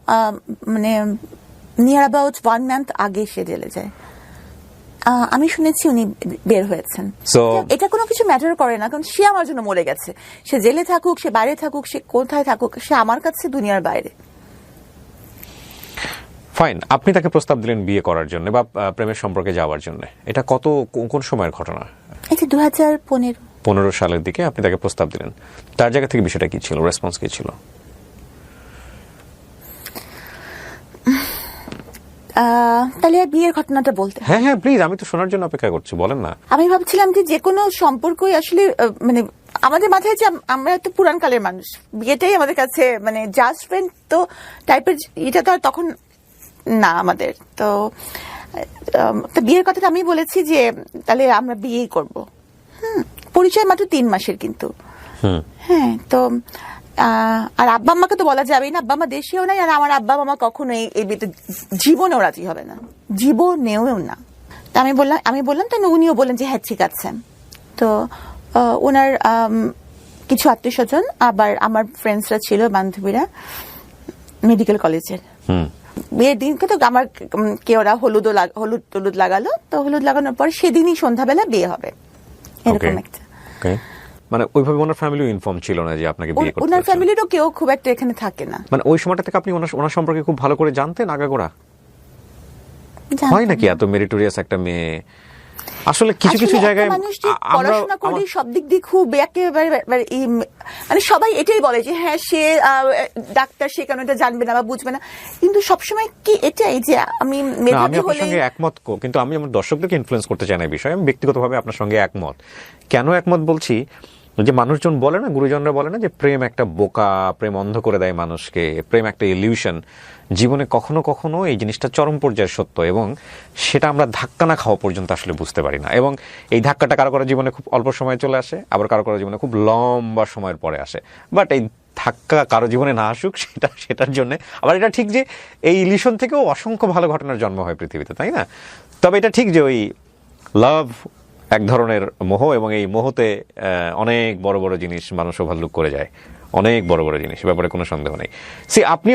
[SPEAKER 2] মানে নিয়ার অ্যাবাউট 1 মান্থ আগে সে জেলে যায়। আমি শুনেছি উনি বের হয়েছেন। এটা কোনো কিছু ম্যাটার করে না, কারণ সে আমার জন্য মরে গেছে। সে জেলে থাকুক, সে বাইরে থাকুক, সে কোথায় থাকুক, সে আমার কাছে দুনিয়ার বাইরে।
[SPEAKER 1] ফাইন। আপনি তাকে প্রস্তাব দিলেন বিয়ে করার জন্য বা প্রেমের সম্পর্কে যাওয়ার জন্য। এটা কোন সময়ের ঘটনা?
[SPEAKER 2] এটা 2015
[SPEAKER 1] সালের দিকে আপনি তাকে প্রস্তাব দিলেন। তার জায়গা থেকে বিষয়টা কি ছিল, রেসপন্স কি ছিল?
[SPEAKER 2] তাহলে বিয়ের ঘটনাটা বলতে?
[SPEAKER 1] হ্যাঁ হ্যাঁ, প্লিজ, আমি তো শোনার জন্য অপেক্ষা করছি, বলেন না।
[SPEAKER 2] আমি ভাবছিলাম যে কোনো সম্পর্কই আসলে, মানে আমাদের মাথায় যে আমরা তো পুরান কালের মানুষ, বিয়েটাই আমাদের কাছে মানে জাস্ট ফ্রেন্ড তো টাইপের, এটা তো আর তখন না আমাদের। তো বিয়ের কথাটা আমি বলেছি যে তাহলে আমরা বিয়েই করব। পরিচয় মাত্র 3 মাসের কিন্তু। হ্যাঁ, তো আর আব্বা আম্মাকে তো বলা যাবেই না, আব্বা আম্মা দেশেও নাই, আর আমার আব্বা মামা কখনো এই বিয়েতে জীবনেও রাজি হবে না, জীবনেও না। তা আমি বললাম তো, উনিও বললেন যে হ্যাঁ ঠিক আছে। তো ওনার কিছু আত্মীয় স্বজন, আবার আমার ফ্রেন্ডসরা ছিল, বান্ধবীরা মেডিকেল কলেজের। বিয়ের দিনকে তো আমার ওরা হলুদ লাগালো, তো হলুদ লাগানোর পর সেদিনই সন্ধ্যাবেলা বিয়ে হবে, এরকম একটা।
[SPEAKER 1] মানে ওইভাবে ওনার ফ্যামিলিও ইনফর্ম ছিল না যে আপনাকে বিয়ে করতে?
[SPEAKER 2] ওনার ফ্যামিলিরও কেউ খুব একটা এখানে থাকে না।
[SPEAKER 1] মানে ওই সময়টা থেকে আপনি ওনার সম্পর্কে খুব ভালো করে জানতেন আগাগোড়া? হয় নাকি এত মেরিটোরিয়াস একটা মেয়ে, আসলে কিছু কিছু জায়গায়
[SPEAKER 2] মানুষ যে পড়াশোনা করে সব দিক দিয়ে খুব একেবারে মানে সবাই এটাই বলে যে হ্যাঁ সে ডাক্তার, সে কেন এটা জানবে না বা বুঝবে না, কিন্তু সবসময় কি এটাই যে আমি
[SPEAKER 1] মেধাবী হলে সঙ্গে একমত, কিন্তু আমি আমার দর্শকদেরকে ইনফ্লুয়েন্স করতে চাই না এই বিষয়ে। আমি ব্যক্তিগতভাবে আপনার সঙ্গে একমত। কেন একমত বলছি, যে মানুষজন বলে না, গুরুজনরা বলে না যে প্রেম একটা বোকা, প্রেম অন্ধ করে দেয় মানুষকে, প্রেম একটা ইলিউশন। জীবনে কখনো কখনো এই জিনিসটা চরম পর্যায়ে সত্য, এবং সেটা আমরা ধাক্কা না খাওয়া পর্যন্ত আসলে বুঝতে পারি না। এবং এই ধাক্কাটা কারো কারো জীবনে খুব অল্প সময় চলে আসে, আবার কারো কারো জীবনে খুব লম্বা সময়ের পরে আসে। বাট এই ধাক্কা কারো জীবনে না আসুক সেটার জন্য আবার এটা ঠিক যে এই ইলিউশন থেকেও অসংখ্য ভালো ঘটনার জন্ম হয় পৃথিবীতে, তাই না? তবে এটা ঠিক যে ওই লাভ এক ধরনের মোহ, এবং এই মোহতে অনেক বড় বড় জিনিস মানুষ ওভারলুক করে যায়, অনেক বড় বড় জিনিস, ব্যাপারে কোনো সন্দেহ নেই। আপনি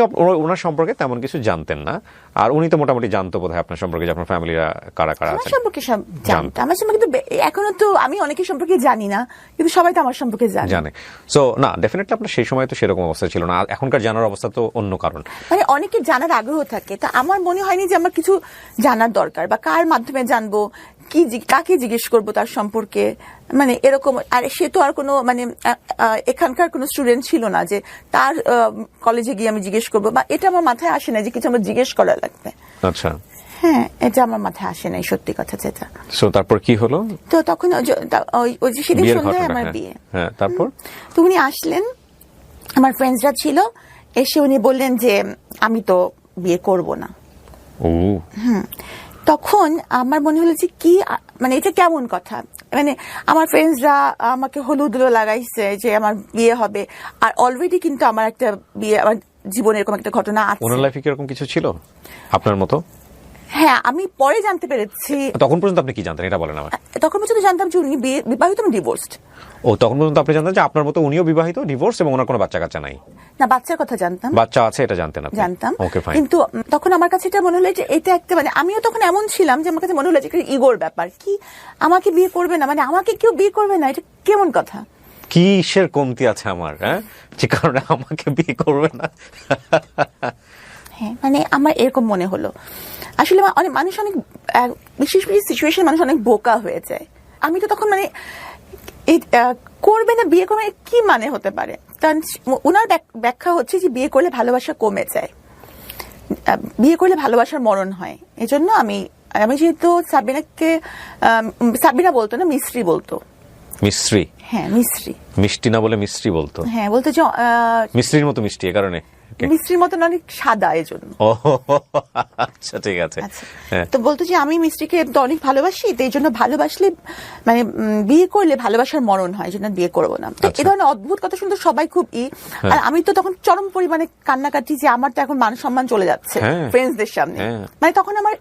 [SPEAKER 1] ওনার সম্পর্কে তেমন কিছু জানতেন না, আর উনি তো মোটামুটি জানতো বোধহয় আপনার সম্পর্কে, যে আপনার ফ্যামিলিরা কারা কারা আছে।
[SPEAKER 2] আমার সম্পর্কে সব জানতো, আমার সম্পর্কে তো এখনো তো আমি অনেকের সম্পর্কে জানি না, কিন্তু সবাই তো আমার সম্পর্কে জানে।
[SPEAKER 1] সো না, ডেফিনেটলি আপনার সেই সময় তো সেরকম অবস্থা ছিল না, এখনকার জানার অবস্থা তো অন্য কারণ।
[SPEAKER 2] মানে অনেকের জানার আগ্রহ থাকে, তা আমার মনে হয়নি যে আমার কিছু জানার দরকার, বা কার মাধ্যমে জানবো, কাকে জিজ্ঞেস করবো তার সম্পর্কে, মানে এরকম। আর সে তো আর কোনো মানে এখানকার কোনো স্টুডেন্ট ছিল না যে তার কলেজে গিয়ে আমি জিজ্ঞেস করবো, বা এটা আমার মাথায় আসে না যে কিছু আমার জিজ্ঞেস করা লাগবে।
[SPEAKER 1] আচ্ছা,
[SPEAKER 2] হ্যাঁ, এটা আমার মাথায় আসে নাই, সত্যি কথা যেটা।
[SPEAKER 1] সো তারপর কি হলো?
[SPEAKER 2] তো তখন ওই যে সেদিন সন্ধ্যায় আমার বিয়ে,
[SPEAKER 1] হ্যাঁ, তারপর
[SPEAKER 2] তো উনি আসলেন, আমার ফ্রেন্ডসরা ছিল, এসে উনি বললেন যে আমি তো বিয়ে করব না। তখন আমার মনে হলো যে কি, মানে এটা কেমন কথা, মানে আমার ফ্রেন্ডসরা আমাকে হলুদ লাগাইছে যে আমার বিয়ে হবে, আর অলরেডি কিন্তু আমার একটা বিয়ে, আমার জীবনে এরকম একটা ঘটনা আছে।
[SPEAKER 1] ওনার লাইফে কি এরকম কিছু ছিল আপনার মতো?
[SPEAKER 2] হ্যাঁ, আমি পরে জানতে পেরেছি।
[SPEAKER 1] তখন পর্যন্ত আপনি কি জানতেন এটা বলেন আমাকে।
[SPEAKER 2] তখন পর্যন্ত জানতাম যে উনি বিবাহিত, আমি ডিভোর্সড।
[SPEAKER 1] ও, তখন পর্যন্ত আপনি জানতেন যে আপনার মতো উনিও বিবাহিত, ডিভোর্স, এবং ওনার কোনো বাচ্চা কাচ্চা নাই?
[SPEAKER 2] না, বাচ্চার কথা জানতাম,
[SPEAKER 1] বাচ্চা আছে এটা জানতেন আপনি?
[SPEAKER 2] জানতাম।
[SPEAKER 1] ওকে, ফাইন।
[SPEAKER 2] কিন্তু তখন আমার কাছে এটা মনে হলো যে এটা একটা, মানে আমিও তখন এমন ছিলাম যে আমার কাছে মনে হলো যে ইগোর ব্যাপার, কি আমাকে বিয়ে করবে না, মানে আমাকে কেউ বিয়ে করবে না, এটা কেমন কথা,
[SPEAKER 1] কিসের কমতি আছে আমার, হ্যাঁ, যে কারণে আমাকে বিয়ে করবে না।
[SPEAKER 2] হ্যাঁ, মানে আমার এরকম মনে হলো। আসলে অনেক মানুষ, অনেক বিশেষ বিশেষ সিচুয়েশন মানুষ অনেক বোকা হয়ে যায়। আমি তো তখন মানে করবে না, বিয়ে করবে কি মানে হতে পারে, কারণ ওনার ব্যাখ্যা হচ্ছে যে বিয়ে করলে ভালোবাসা কমে যায়, বিয়ে করলে ভালোবাসার মরণ হয়। এই জন্য আমি যেহেতু সাবিনাকে, সাবিনা বলতো না, মিস্ত্রি বলতো।
[SPEAKER 1] মিস্ত্রি? হ্যাঁ, মিস্ত্রি। মিষ্টি না বলে মিস্ত্রি বলতো?
[SPEAKER 2] হ্যাঁ, বলতো যে
[SPEAKER 1] মিস্ত্রির মতো মিষ্টি, এ কারণে
[SPEAKER 2] মিস্ত্রির মতন অনেক সাদা, এই জন্য।
[SPEAKER 1] আচ্ছা, ঠিক আছে।
[SPEAKER 2] তো বলতো যে আমি মিস্ত্রিকে তো অনেক ভালোবাসি, তো এই জন্য ভালোবাসলে, মানে বিয়ে করলে ভালোবাসার মরণ হয়, এই জন্য বিয়ে করবো না। এই ধরনের অদ্ভুত কথা শুনতে সবাই খুব আর আমি তো তখন চরম পরিমাণে কান্নাকাটি, যে আমার তো এখন মান সম্মান চলে যাচ্ছে ফ্রেন্ডসদের সামনে, মানে তখন আমার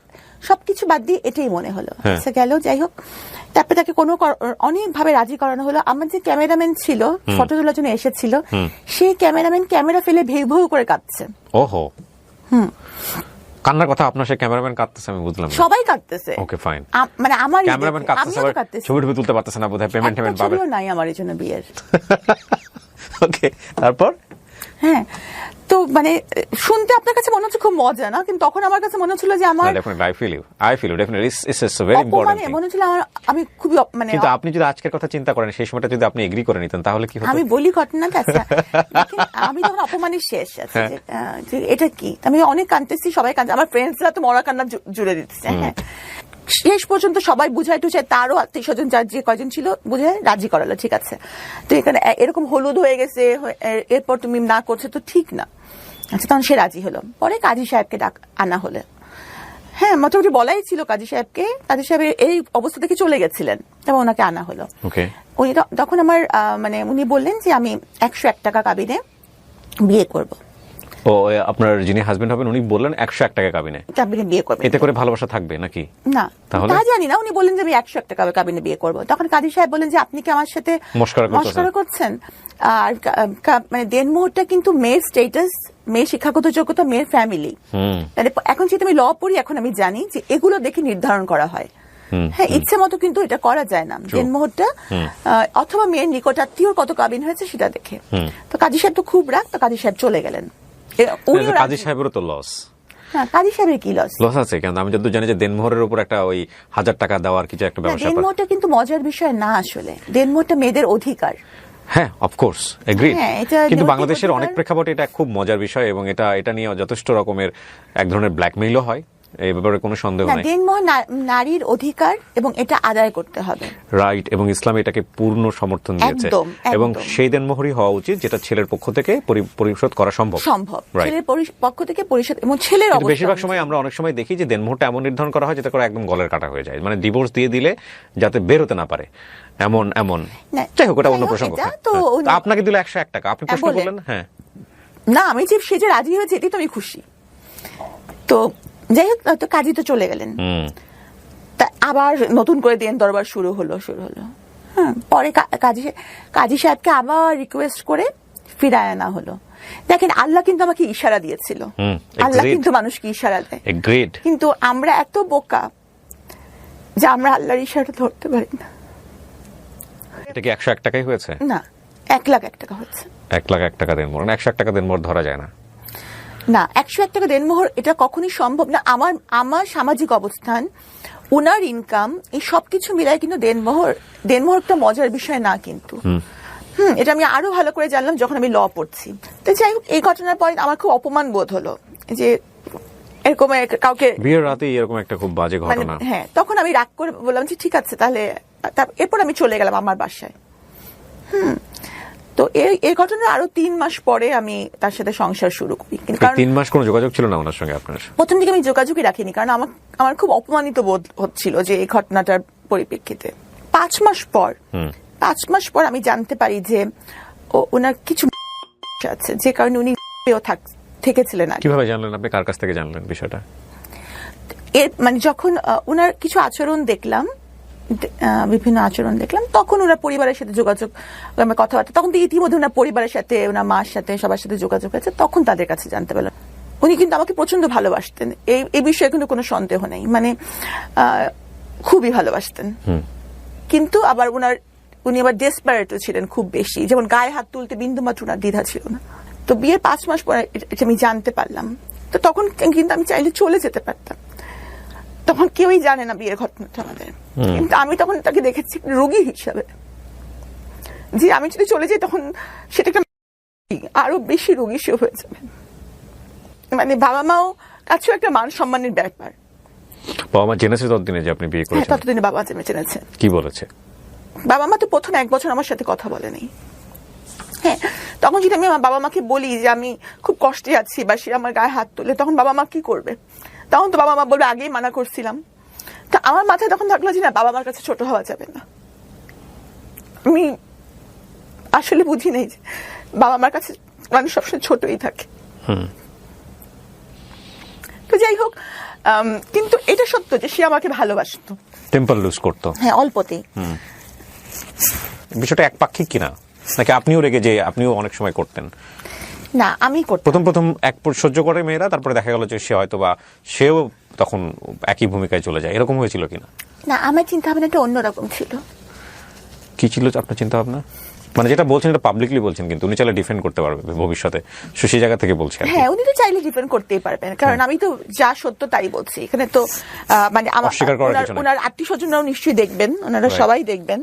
[SPEAKER 2] সবকিছু বাদ দিয়ে এটাই মনে হলো। আচ্ছা, গেল, যাই হোক। তারপরে তাকে অনেক ভাবে রাজি করানো হলো। আমার যে ক্যামেরাম্যান ছিল, ফটো তোলার জন্য এসেছিল, সেই ক্যামেরাম্যান ক্যামেরা ফেলে ভেউ ভেউ করে কাঁদছে।
[SPEAKER 1] ওহো, কান্নার কথা আপনার, সেই ক্যামেরাম্যান কাঁদতেছে, আমি বুঝলাম।
[SPEAKER 2] সবাই কাঁদতেছে।
[SPEAKER 1] ওকে, ফাইন।
[SPEAKER 2] মানে আমার
[SPEAKER 1] ক্যামেরাম্যান কাঁদতেছে, ছবি টবি তুলতে পারতেছে না বোধহয়, পেমেন্ট পাবে
[SPEAKER 2] নাই আমার এই জন্য বিয়ের।
[SPEAKER 1] ওকে, তারপর? হ্যাঁ,
[SPEAKER 2] তো মানে শুনতে আপনার কাছে মনে হচ্ছে খুব মজা না, কিন্তু তখন আমার কাছে মনে হচ্ছিল যে আমার মনে হচ্ছিল আমি খুবই, মানে
[SPEAKER 1] কিন্তু আপনি যদি আজকের কথা চিন্তা করেন, সেই সময়টা যদি আপনি এগ্রি করে নিতেন তাহলে কি হতো?
[SPEAKER 2] আমি বলি ঘটনাটা। আচ্ছা, আমি তখন অপমানের শেষ আছে, যে এটা কি, আমি অনেক কাঁদতেছি, সবাই কাঁদছে, আমার ফ্রেন্ডসরা তো মরা কান্না জুড়ে দিচ্ছে। হ্যাঁ, শেষ পর্যন্ত সবাই বুঝাই টুঝাই, তারও আত্মীয় স্বজন যার যে কয়জন ছিল বুঝায় রাজি করালো, ঠিক আছে। তো এখানে এরকম হলুদ হয়ে গেছে, এরপর তুমি না করছো তো ঠিক না। আচ্ছা, তখন সে রাজি হলো। পরে কাজী সাহেবকে আনা হলো। হ্যাঁ, মোটামুটি বলাই ছিল কাজী সাহেবকে, কাজী সাহেব এই অবস্থা থেকে চলে গেছিলেন, তবে ওনাকে আনা হলো। উনি তখন আমার মানে উনি বললেন যে আমি 101 টাকা কাবিনে বিয়ে করব।
[SPEAKER 1] ও, আপনার যিনি হাজবেন্ড হবেন উনি বললেন 101 টাকা কাবিনে
[SPEAKER 2] বিয়ে করবেন,
[SPEAKER 1] এতে করে ভালোবাসা থাকবে নাকি?
[SPEAKER 2] না, তা জানি না। উনি বললেন যে আমি 101 টাকা কাবিনে বিয়ে করব। তখন কাজী সাহেব বললেন যে আপনি কি আমার সাথে মশকরা করছেন? আর মানে দেন মুহূর্তে কিন্তু মেয়ের স্ট্যাটাস, মেয়ের শিক্ষাগত যোগ্যতা, মেয়ের ফ্যামিলি, মানে এখন যেহেতু আমি ল পড়ি, এখন আমি জানি যে এগুলো দেখে নির্ধারণ করা হয়। হ্যাঁ, ইচ্ছে মতো কিন্তু এটা করা যায় না, দেন মুহূর্তে অথবা মেয়ের নিকটাত্মীয় কত কাবিন হয়েছে সেটা দেখে। তো কাজী সাহেব তো খুব রাগ, তো কাজী সাহেব চলে গেলেন।
[SPEAKER 1] কাজী সাহেবেরও তো লস,
[SPEAKER 2] কাজী সাহেবের কি
[SPEAKER 1] লস আছে? কেন আমি যতদূর জানি যে দেনমোহরের উপর একটা ওই 1000 টাকা দেওয়ার কিছু একটা ব্যবস্থা।
[SPEAKER 2] দেনমোহরটা কিন্তু মজার বিষয় না, আসলে দেনমোহরটা মেয়েদের অধিকার।
[SPEAKER 1] হ্যাঁ, অফকোর্স এগ্রিড, কিন্তু বাংলাদেশের অনেক প্রেক্ষাপটে এটা খুব মজার বিষয় এবং এটা নিয়ে যথেষ্ট রকমের এক ধরনের ব্ল্যাকমেইলও হয়, এই ব্যাপারে কোনো সন্দেহ নাই।
[SPEAKER 2] দেনমোহর নারীর অধিকার এবং এটা আদায় করতে হবে,
[SPEAKER 1] রাইট, এবং ইসলাম এটাকে পূর্ণ সমর্থন দিয়েছে এবং সেই দেনমোহরই হওয়া উচিত যেটা ছেলের পক্ষ থেকে পরিশোধ করা সম্ভব।
[SPEAKER 2] ছেলের পক্ষ থেকে পরিশোধ এবং ছেলের অবস্থা।
[SPEAKER 1] বেশিরভাগ সময় আমরা অনেক সময় দেখি যে দেনমোহরটা এমন নির্ধারণ করা হয় যাতে করে একদম গলের কাটা হয়ে যায়, মানে ডিভোর্স দিয়ে দিলে যাতে বের হতে না পারে এমন। যাই হোক, ওটা অন্য প্রসঙ্গ। আপনাকে দিল 101 টাকা, আপনি প্রশ্ন করলেন। হ্যাঁ,
[SPEAKER 2] না, আমি যে রাজি হয়েছে এটাই তো আমি খুশি। তো যাই হোক, তো কাজী তো চলে গেলেন, তা আবার নতুন করে দেন দরবার শুরু হলো। হ্যাঁ, পরে কাজী সাহেবকে আবার রিকোয়েস্ট করে ফিরায় আনা হলো। দেখেন, আল্লাহ কিন্তু আমাকে ইশারা দিয়েছিল, আল্লাহ কিন্তু মানুষকে ইশারা দেয়, কিন্তু আমরা এত বোকা যে আমরা আল্লাহর ইশারা ধরতে পারি না।
[SPEAKER 1] এটা কি 101 টাকাই হয়েছে?
[SPEAKER 2] না, 1,01,000 টাকা হয়েছে।
[SPEAKER 1] 1,01,000 টাকা দেনমোহর, 101 টাকা দেনমোহর ধরা যায় না।
[SPEAKER 2] না, 101 টাকা দেনমোহর এটা কখনই সম্ভব না। আমার সামাজিক অবস্থান, উনার ইনকাম, এই সবকিছু মিলাই কিন্তু দেনমোহর একটা মজার বিষয় না কিন্তু। এটা আমি আরো ভালো করে জানলাম যখন আমি ল পড়ছি। তো যাই হোক, এই ঘটনার পরে আমার খুব অপমান বোধ হলো যে এরকম কাউকে
[SPEAKER 1] বিয়ের রাতে এরকম একটা খুব বাজে ঘটনা।
[SPEAKER 2] হ্যাঁ, তখন আমি রাগ করে বললাম যে ঠিক আছে তাহলে। এরপর আমি চলে গেলাম আমার বাসায়। তো এই ঘটনার আরো 3 মাস পরে আমি তার সাথে সংসার শুরু করি।
[SPEAKER 1] 3 মাস কোনো যোগাযোগ ছিল না ওনার সঙ্গে আপনার?
[SPEAKER 2] প্রথম দিকে আমি যোগাযোগই রাখিনি, কারণ আমার খুব অপমানিত বোধ হচ্ছিল যে এই ঘটনাটার পরিপ্রেক্ষিতে। 5 মাস পর আমি জানতে পারি যে ওনার কিছু আছে, যে কারণে উনি থেকেছিলেন।
[SPEAKER 1] কিভাবে জানলেন আপনি? কার কাছ থেকে জানলেন বিষয়টা?
[SPEAKER 2] মানে যখন ওনার কিছু আচরণ দেখলাম, বিভিন্ন আচরণ দেখলাম, তখন ওনার পরিবারের সাথে যোগাযোগ, কথাবার্তা, তখন তো ইতিমধ্যে ওনার পরিবারের সাথে, ওনার মার সাথে, সবার সাথে যোগাযোগ আছে, তখন তাদের কাছে জানতে পারলাম। উনি কিন্তু আমাকে প্রচন্ড ভালোবাসতেন, এই বিষয়ে কিন্তু কোনো সন্দেহ নেই, মানে খুবই ভালোবাসতেন। কিন্তু আবার উনি আবার ডেসপারেটও ছিলেন খুব বেশি, যেমন গায়ে হাত তুলতে বিন্দুমাত্র ওনার দ্বিধা ছিল না। তো বিয়ের 5 মাস পরে এটা আমি জানতে পারলাম। তো তখন কিন্তু আমি চাইলে চলে যেতে পারতাম, তখন কেউই জানে না বিয়ের ঘটনাটা আমাদের। কিন্তু আমি তখন তাকে দেখেছি রোগী হিসাবে, যে আমি যদি চলে যাই তখন সেটা আরো বেশি রোগী সে হয়ে যাবে। মানে বাবা মাও কাছেও একটা মান সম্মানের ব্যাপার।
[SPEAKER 1] বাবা মা জেনেছে ততদিনে যে আপনি বিয়ে করেছেন?
[SPEAKER 2] ততদিনে বাবা জেনেছে।
[SPEAKER 1] কি বলেছে?
[SPEAKER 2] বাবা মা তো প্রথম 1 বছর আমার সাথে কথা বলেনি। হ্যাঁ, তখন যদি আমি আমার বাবা মাকে বলি যে আমি খুব কষ্টে আছি বা সে আমার গায়ে হাত তোলে, তখন বাবা মা কি করবে? তখন তো বাবা মা বলবে আগেই মানা করছিলাম। তো আমার মাথায় তখন থাকলো যে না, বাবা মার কাছে ছোট হওয়া যাবে না। আমি আসলে বুঝি নাই যে বাবা মার কাছে মানুষ সবসময় ছোটই থাকে। তো যাই হোক, কিন্তু এটা সত্য যে সে আমাকে ভালোবাসতো,
[SPEAKER 1] টেম্পার লুজ করতো।
[SPEAKER 2] হ্যাঁ, অল্পতেই।
[SPEAKER 1] বিষয়টা একপাক্ষিক কিনা, নাকি আপনিও রেগে যে আপনিও অনেক সময় করতেন?
[SPEAKER 2] না, আমি করতাম।
[SPEAKER 1] প্রথম এক সহ্য করে মেয়েরা, তারপরে দেখা গেল যে সে হয়তো বা সেও তখন একই ভূমিকায় চলে যায়, এরকম হয়েছিল কিনা?
[SPEAKER 2] না, আমার চিন্তা ভাবনাটা অন্যরকম ছিল।
[SPEAKER 1] কি ছিল আপনার চিন্তা ভাবনা? মানে যেটা বলছেন এটা পাবলিকলি বলছেন, কিন্তু উনি চাইলে ডিফেন্ড করতে পারবে ভবিষ্যতে, সেই জায়গা থেকে বলছেন।
[SPEAKER 2] হ্যাঁ, উনি তো চাইলে ডিফেন্ড করতেই পারবেন, কারণ আমি তো যা সত্য তাই বলছি। এখানে তো মানে ওনার আত্মীয় স্বজনরাও নিশ্চয়ই দেখবেন, ওনারা সবাই দেখবেন।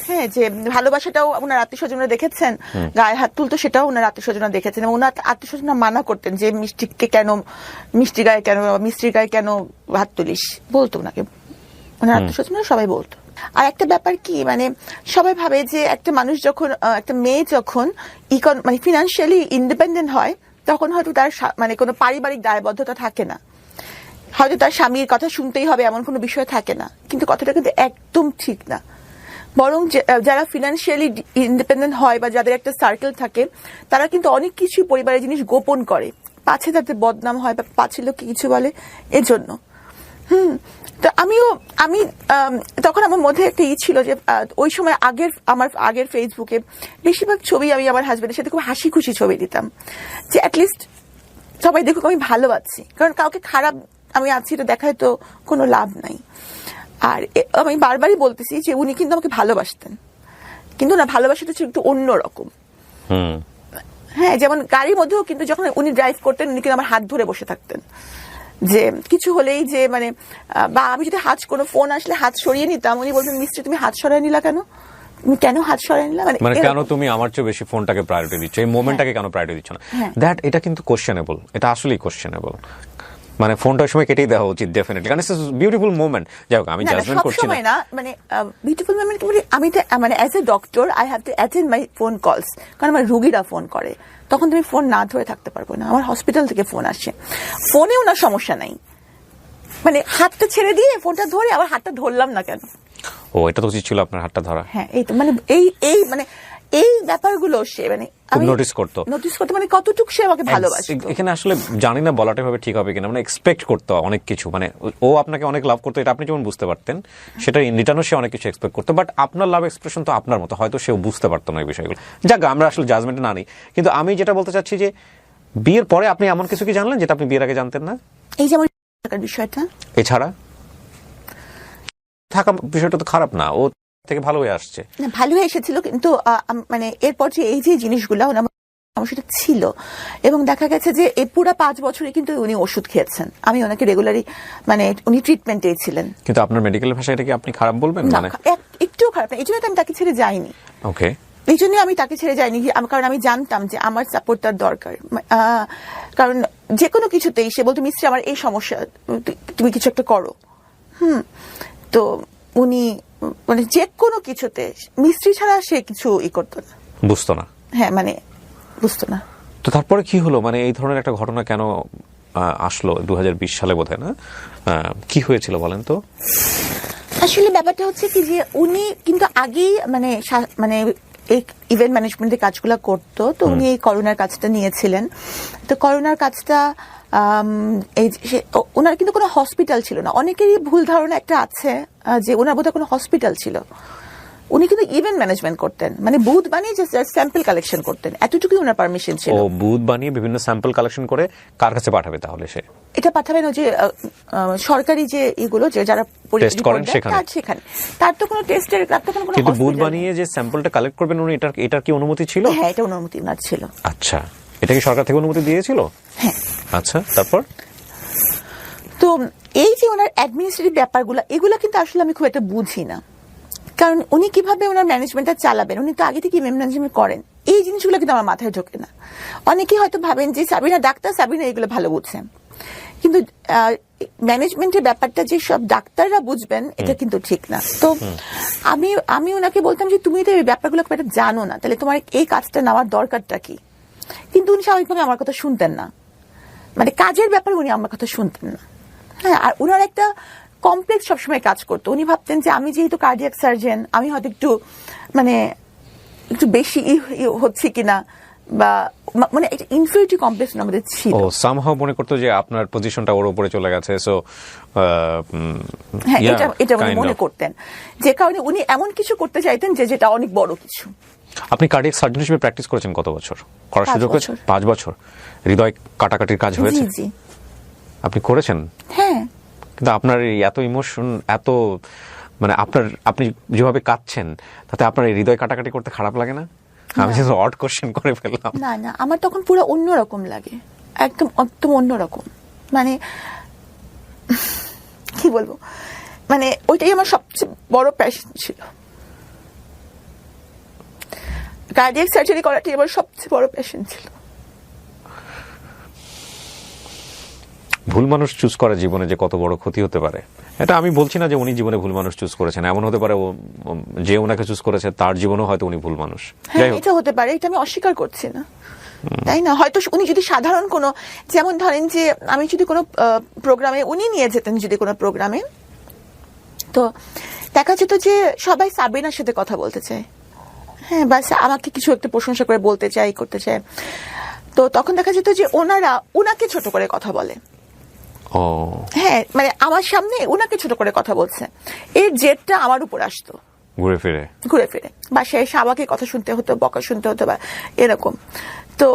[SPEAKER 2] হ্যাঁ, যে ভালোবাসাটাও ওনার আত্মীয় স্বজনরা দেখেছেন, গায়ে হাত তুলতো সেটাও ওনার আত্মীয় স্বজনরা দেখেছেন, এবং ওনার আত্মীয় স্বজনরা মানা করতেন যে মিষ্টির গায়ে কেন হাত তুলিস, বলতো ওনাকে, ওনার আত্মীয় স্বজনরা সবাই বলতো। আর একটা ব্যাপার কি, মানে সবাই ভাবে যে একটা মানুষ যখন, একটা মেয়ে যখন মানে ফিনান্সিয়ালি ইন্ডিপেন্ডেন্ট হয়, তখন হয়তো তার মানে কোনো পারিবারিক দায়বদ্ধতা থাকে না, হয়তো তার স্বামীর কথা শুনতেই হবে এমন কোনো বিষয় থাকে না। কিন্তু কথাটা কিন্তু একদম ঠিক না। বরং যারা ফিনান্সিয়ালি ইন্ডিপেন্ডেন্ট হয় বা যাদের একটা সার্কেল থাকে, তারা কিন্তু অনেক কিছু পরিবারের জিনিস গোপন করে, পাছে তাদের বদনাম হয় বা পাছে লোককে কিছু বলে, এজন্য। তো আমি তখন আমার মধ্যে একটা ছিল যে ওই সময় আমার আগের ফেসবুকে বেশিরভাগ ছবি আমি আমার হাজবেন্ডের সাথে খুব হাসি খুশি ছবি দিতাম, যে অ্যাটলিস্ট সবাই দেখুক আমি ভালো আছি, কারণ কাউকে খারাপ আমি আছি এটা দেখায় তো কোনো লাভ নাই। আর আমি বারবারই বলতেছি যে উনি কিন্তু আমাকে ভালোবাসতেন, কিন্তু না, ভালোবাসাটা ছিল একটু অন্যরকম। হ্যাঁ, যেমন গাড়ির মধ্যেও কিন্তু যখন উনি ড্রাইভ করতেন, উনি কিন্তু আমার হাত ধরে বসে থাকতেন, যে কিছু হলেই যে মানে বা আমি যদি কোনো ফোন আসলে হাত সরিয়ে নিতাম, উনি বলতেন মিস্ত্রি তুমি হাত সরিয়ে নিলা কেন, তুমি কেন হাত সরিয়ে নিলা,
[SPEAKER 1] মানে কেন তুমি আমার চেয়ে বেশি ফোনটাকে প্রায়োরিটি দিচ্ছ, এই মোমেন্টটাকে কেন প্রায়োরিটি দিচ্ছ না, দ্যাট এটা কিন্তু কোশ্চেনেবল, এটা আসলেই কোশ্চেনেবল। মানে ফোনটার সময় কেটেই দেওয়া উচিত ডেফিনেটলি, কারণ ইটস বিউটিফুল মোমেন্ট। যাই হোক, আমি জাজমেন্ট করছি
[SPEAKER 2] না, মানে বিউটিফুল মোমেন্ট আমি মানে as a doctor I have to attend my phone calls, কারণ আমার রুগীরা ফোন করে, তখন তুমি ফোন না ধরে থাকতে পারবো না। আমার হসপিটাল থেকে ফোন আসে, ফোনে ওনার সমস্যা নাই, মানে হাতটা ছেড়ে দিয়ে ফোনটা ধরে আবার হাতটা ধরলাম না কেন।
[SPEAKER 1] ও, এটা তো উচিত ছিল আপনার হাতটা ধরা।
[SPEAKER 2] হ্যাঁ, এই তো মানে এই মানে এই ব্যাপারগুলো সে মানে আমি
[SPEAKER 1] নোটিস করতো
[SPEAKER 2] মানে কতটুকু সে আমাকে ভালোবাসে।
[SPEAKER 1] এখানে আসলে জানি না বলাটা ভাবে ঠিক হবে কিনা, মানে এক্সপেক্ট করতো অনেক কিছু, মানে ও আপনাকে অনেক লাভ করতো, এটা আপনি যেমন বুঝতে পারতেন, সেটা রিটার্নও সে অনেক কিছু এক্সপেক্ট করতো, বাট আপনার লাভ এক্সপ্রেশন তো আপনার মতো, হয়তো সেও বুঝতে পারতো না এই বিষয়গুলো। যাক, আমরা আসলে জাজমেন্টে না নিই, কিন্তু আমি যেটা বলতে চাচ্ছি যে বিয়ের পরে আপনি এমন কিছু কি জানলেন যেটা আপনি বিয়ের আগে জানতেন না?
[SPEAKER 2] এই যেমন বিষয়টা,
[SPEAKER 1] এছাড়া থাকা বিষয়টা তো খারাপ না, ও থেকে ভালো হয়ে আসছে।
[SPEAKER 2] না, ভালো হয়ে এসেছিল, কিন্তু মানে এরপর যে এই যে জিনিসগুলো সমস্যাটা ছিল, এবং দেখা গেছে যে এই পুরো 5 বছরে কিন্তু উনি ওষুধ খেয়েছেন, আমি ওনাকে রেগুলারই মানে উনি ট্রিটমেন্টে ছিলেন। কিন্তু
[SPEAKER 1] আপনার মেডিকেল ভাষায় এটা কি আপনি খারাপ বলবেন? মানে
[SPEAKER 2] একটুও খারাপ না, এই জন্য আমি তাকে ছেড়ে যাইনি।
[SPEAKER 1] ওকে,
[SPEAKER 2] এই জন্য আমি তাকে ছেড়ে যাইনি, কারণ আমি জানতাম যে আমার সাপোর্ট তার দরকার। কারণ যে কোনো কিছুতেই সে বলতো মিস্ত্রি আমার এই সমস্যা, তুমি কিছু একটা করো। তো উনি মানে যে কোনো কিছুতে মিস্ত্রি ছাড়া সে কিছু করতো না,
[SPEAKER 1] বুঝতো না।
[SPEAKER 2] হ্যাঁ, মানে বুঝতো না।
[SPEAKER 1] তো তারপরে কি হলো, মানে এই ধরনের একটা ঘটনা কেন আসলো 2020 সালে বোধহয়, না? কি হয়েছিল বলেন তো?
[SPEAKER 2] আসলে ব্যাপারটা হচ্ছে কি যে উনি কিন্তু আগেই মানে এই ইভেন্ট ম্যানেজমেন্টের কাজগুলো করতো, তো উনি এই করোনার কাজটা নিয়েছিলেন। তো করোনার কাজটা ওনার কিন্তু কোনো হসপিটাল ছিল না। অনেকেরই ভুল ধারণা একটা আছে যে ওনার বোধহয় কোনো হসপিটাল ছিল। উনি কিন্তু ইভেন্ট ম্যানেজমেন্ট করতেন, মানে বুথ বানিয়ে যে স্যাম্পল কালেকশন করতেন, এতটুকুই ওনার পারমিশন ছিল।
[SPEAKER 1] ও, বুথ বানিয়ে বিভিন্ন স্যাম্পল কালেকশন করে কার কাছে পাঠাবে তাহলে সে?
[SPEAKER 2] এটা পাঠাবেন যে সরকারি যে এগুলো যে যারা
[SPEAKER 1] টেস্ট করেন
[SPEAKER 2] সেখানে, তার তো কোনো টেস্টের, তার তো কোনো
[SPEAKER 1] কিন্তু বুথ বানিয়ে যে স্যাম্পলটা কালেক্ট করবেন উনি, এটার কি অনুমতি ছিল?
[SPEAKER 2] হ্যাঁ, এটা অনুমতি ওনার ছিল।
[SPEAKER 1] আচ্ছা, এটা কি সরকার থেকে অনুমতি দিয়েছিল?
[SPEAKER 2] হ্যাঁ।
[SPEAKER 1] আচ্ছা, তারপর
[SPEAKER 2] তো এই যে ওনার অ্যাডমিনিস্ট্রেটিভ ব্যাপারগুলো, এগুলো কিন্তু আসলে আমি খুব একটা বুঝি না, কারণ উনি কিভাবে ওনার ম্যানেজমেন্টটা চালাবেন, উনি তো আগে থেকে ম্যানেজমেন্ট করেন, এই জিনিসগুলো কিন্তু আমার মাথায় ঢোকে না। অনেকেই হয়তো ভাবেন যে সাবিনা ডাক্তার, সাবিনা এগুলো ভালো বুঝছেন, কিন্তু ম্যানেজমেন্টের ব্যাপারটা যে সব ডাক্তাররা বুঝবেন এটা কিন্তু ঠিক না। তো আমি ওনাকে বলতাম যে তুমি তো এই ব্যাপারগুলো খুব একটা জানো না, তাহলে তোমার এই কাজটা নেওয়ার দরকারটা কি? কিন্তু উনি স্বাভাবিকভাবে আমার কথা শুনতেন না, মানে কাজের ব্যাপারে উনি আমার কথা শুনতেন না। হ্যাঁ, আর ওনার একটা কমপ্লেক্স সবসময় কাজ করতো। উনি ভাবতেন যে আমি যেহেতু কার্ডিয়াক সার্জন, আমি হয়তো একটু বেশি হচ্ছে কিনা, বা মানে একটা ইনফিরিয়রিটি কমপ্লেক্স আমাদের ছিল।
[SPEAKER 1] ও, সামহাউ মনে করতো যে আপনার পজিশনটা ওর উপরে চলে গেছে, সো
[SPEAKER 2] হ্যাঁ, এটা উনি মনে করতেন, যে কারণে উনি এমন কিছু করতে চাইতেন যেটা অনেক বড় কিছু।
[SPEAKER 1] আপনি কার্ডিয়াক সার্জন হিসেবে প্র্যাকটিস করেছেন কত বছর? করার সুযোগ হয়েছে? 5 বছর। হৃদয় কাটাকাটির কাজ হয়েছে?
[SPEAKER 2] জি।
[SPEAKER 1] আপনি করেছেন?
[SPEAKER 2] হ্যাঁ।
[SPEAKER 1] কিন্তু আপনার এত ইমোশন, এত মানে আপনি যেভাবে কাঁদছেন, তাতে আপনার এই হৃদয় কাটাকাটি করতে খারাপ লাগে না? আমি just অড কোশ্চেন করে ফেললাম।
[SPEAKER 2] না, আমার তখন পুরো অন্যরকম লাগে, একদম অন্যরকম, মানে কি বলবো, মানে ওইটাই আমার সবচেয়ে বড় প্যাশন ছিল। কার্ডিয়াক সার্জারি করাটাই আমার সবচেয়ে বড় প্যাশন ছিল।
[SPEAKER 1] ভুল মানুষ চুজ করা জীবনে যে কত বড় ক্ষতি হতে পারে, এটা আমি বলছি না যে উনি জীবনে ভুল মানুষ চুজ করেছেন, এমন হতে পারে যে ওনাকে চুজ করেছে তার জীবনেও হয়তো উনি ভুল মানুষ।
[SPEAKER 2] হ্যাঁ, এটা হতে পারে, এটা আমি অস্বীকার করছি না, তাই না? হয়তো উনি যদি সাধারণ কোনো, যেমন ধরেন যে আমি যদি কোনো প্রোগ্রামে উনি নিয়ে যেতেন, যদি কোনো প্রোগ্রামে, তো দেখা যেত যে সবাই সাবিনার সাথে কথা বলতে চায়, হ্যাঁ, বাস আমাকে কিছু একটা প্রশংসা করে বলতে চায়, করতে চায়, তো তখন দেখা যেত যে ওনারা ওনাকে ছোট করে কথা বলে। হ্যাঁ, মানে আমার সামনে ওনাকে ছোট করে কথা বলছে, এর জেদটা আমার উপর আসতো
[SPEAKER 1] ঘুরে ফিরে,
[SPEAKER 2] বাসায় এসে আমাকে কথা শুনতে হতো, বকা শুনতে হতো, বা এরকম। তো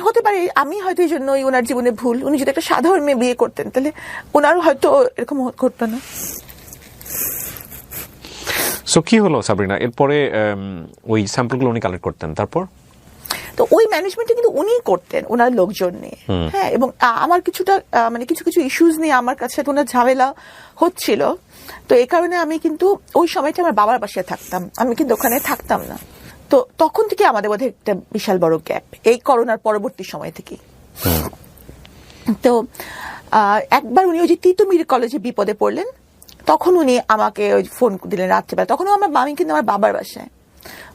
[SPEAKER 2] হতে পারে আমি হয়তো এই জন্যই ওনার জীবনে ভুল, উনি যদি একটা সাধারণ মেয়ে বিয়ে করতেন তাহলে ওনারও হয়তো এরকম ঘটতো না।
[SPEAKER 1] সো কি হলো সাবরিনা, এরপরে ওই স্যাম্পলগুলো উনি কালেক্ট করতেন,
[SPEAKER 2] তো ওই ম্যানেজমেন্টটা কিন্তু উনিই করতেন ওনার লোকজন নিয়ে। হ্যাঁ, এবং আমার কিছুটা মানে কিছু কিছু ইস্যুস নিয়ে আমার কাছে ওনার ঝামেলা হচ্ছিল। তো এই কারণে আমি কিন্তু ওই সময়টা আমার বাবার বাসায় থাকতাম, আমি কিন্তু ওখানে থাকতাম না। তো তখন থেকে আমাদের মধ্যে একটা বিশাল বড় গ্যাপ, এই করোনার পরবর্তী সময় থেকে। তো একবার উনি ওই যে তিতুমির কলেজে বিপদে পড়লেন, তখন উনি আমাকে ওই ফোন দিলেন রাত্রেবেলা। তখন আমার মামি কিন্তু আমার বাবার বাসায়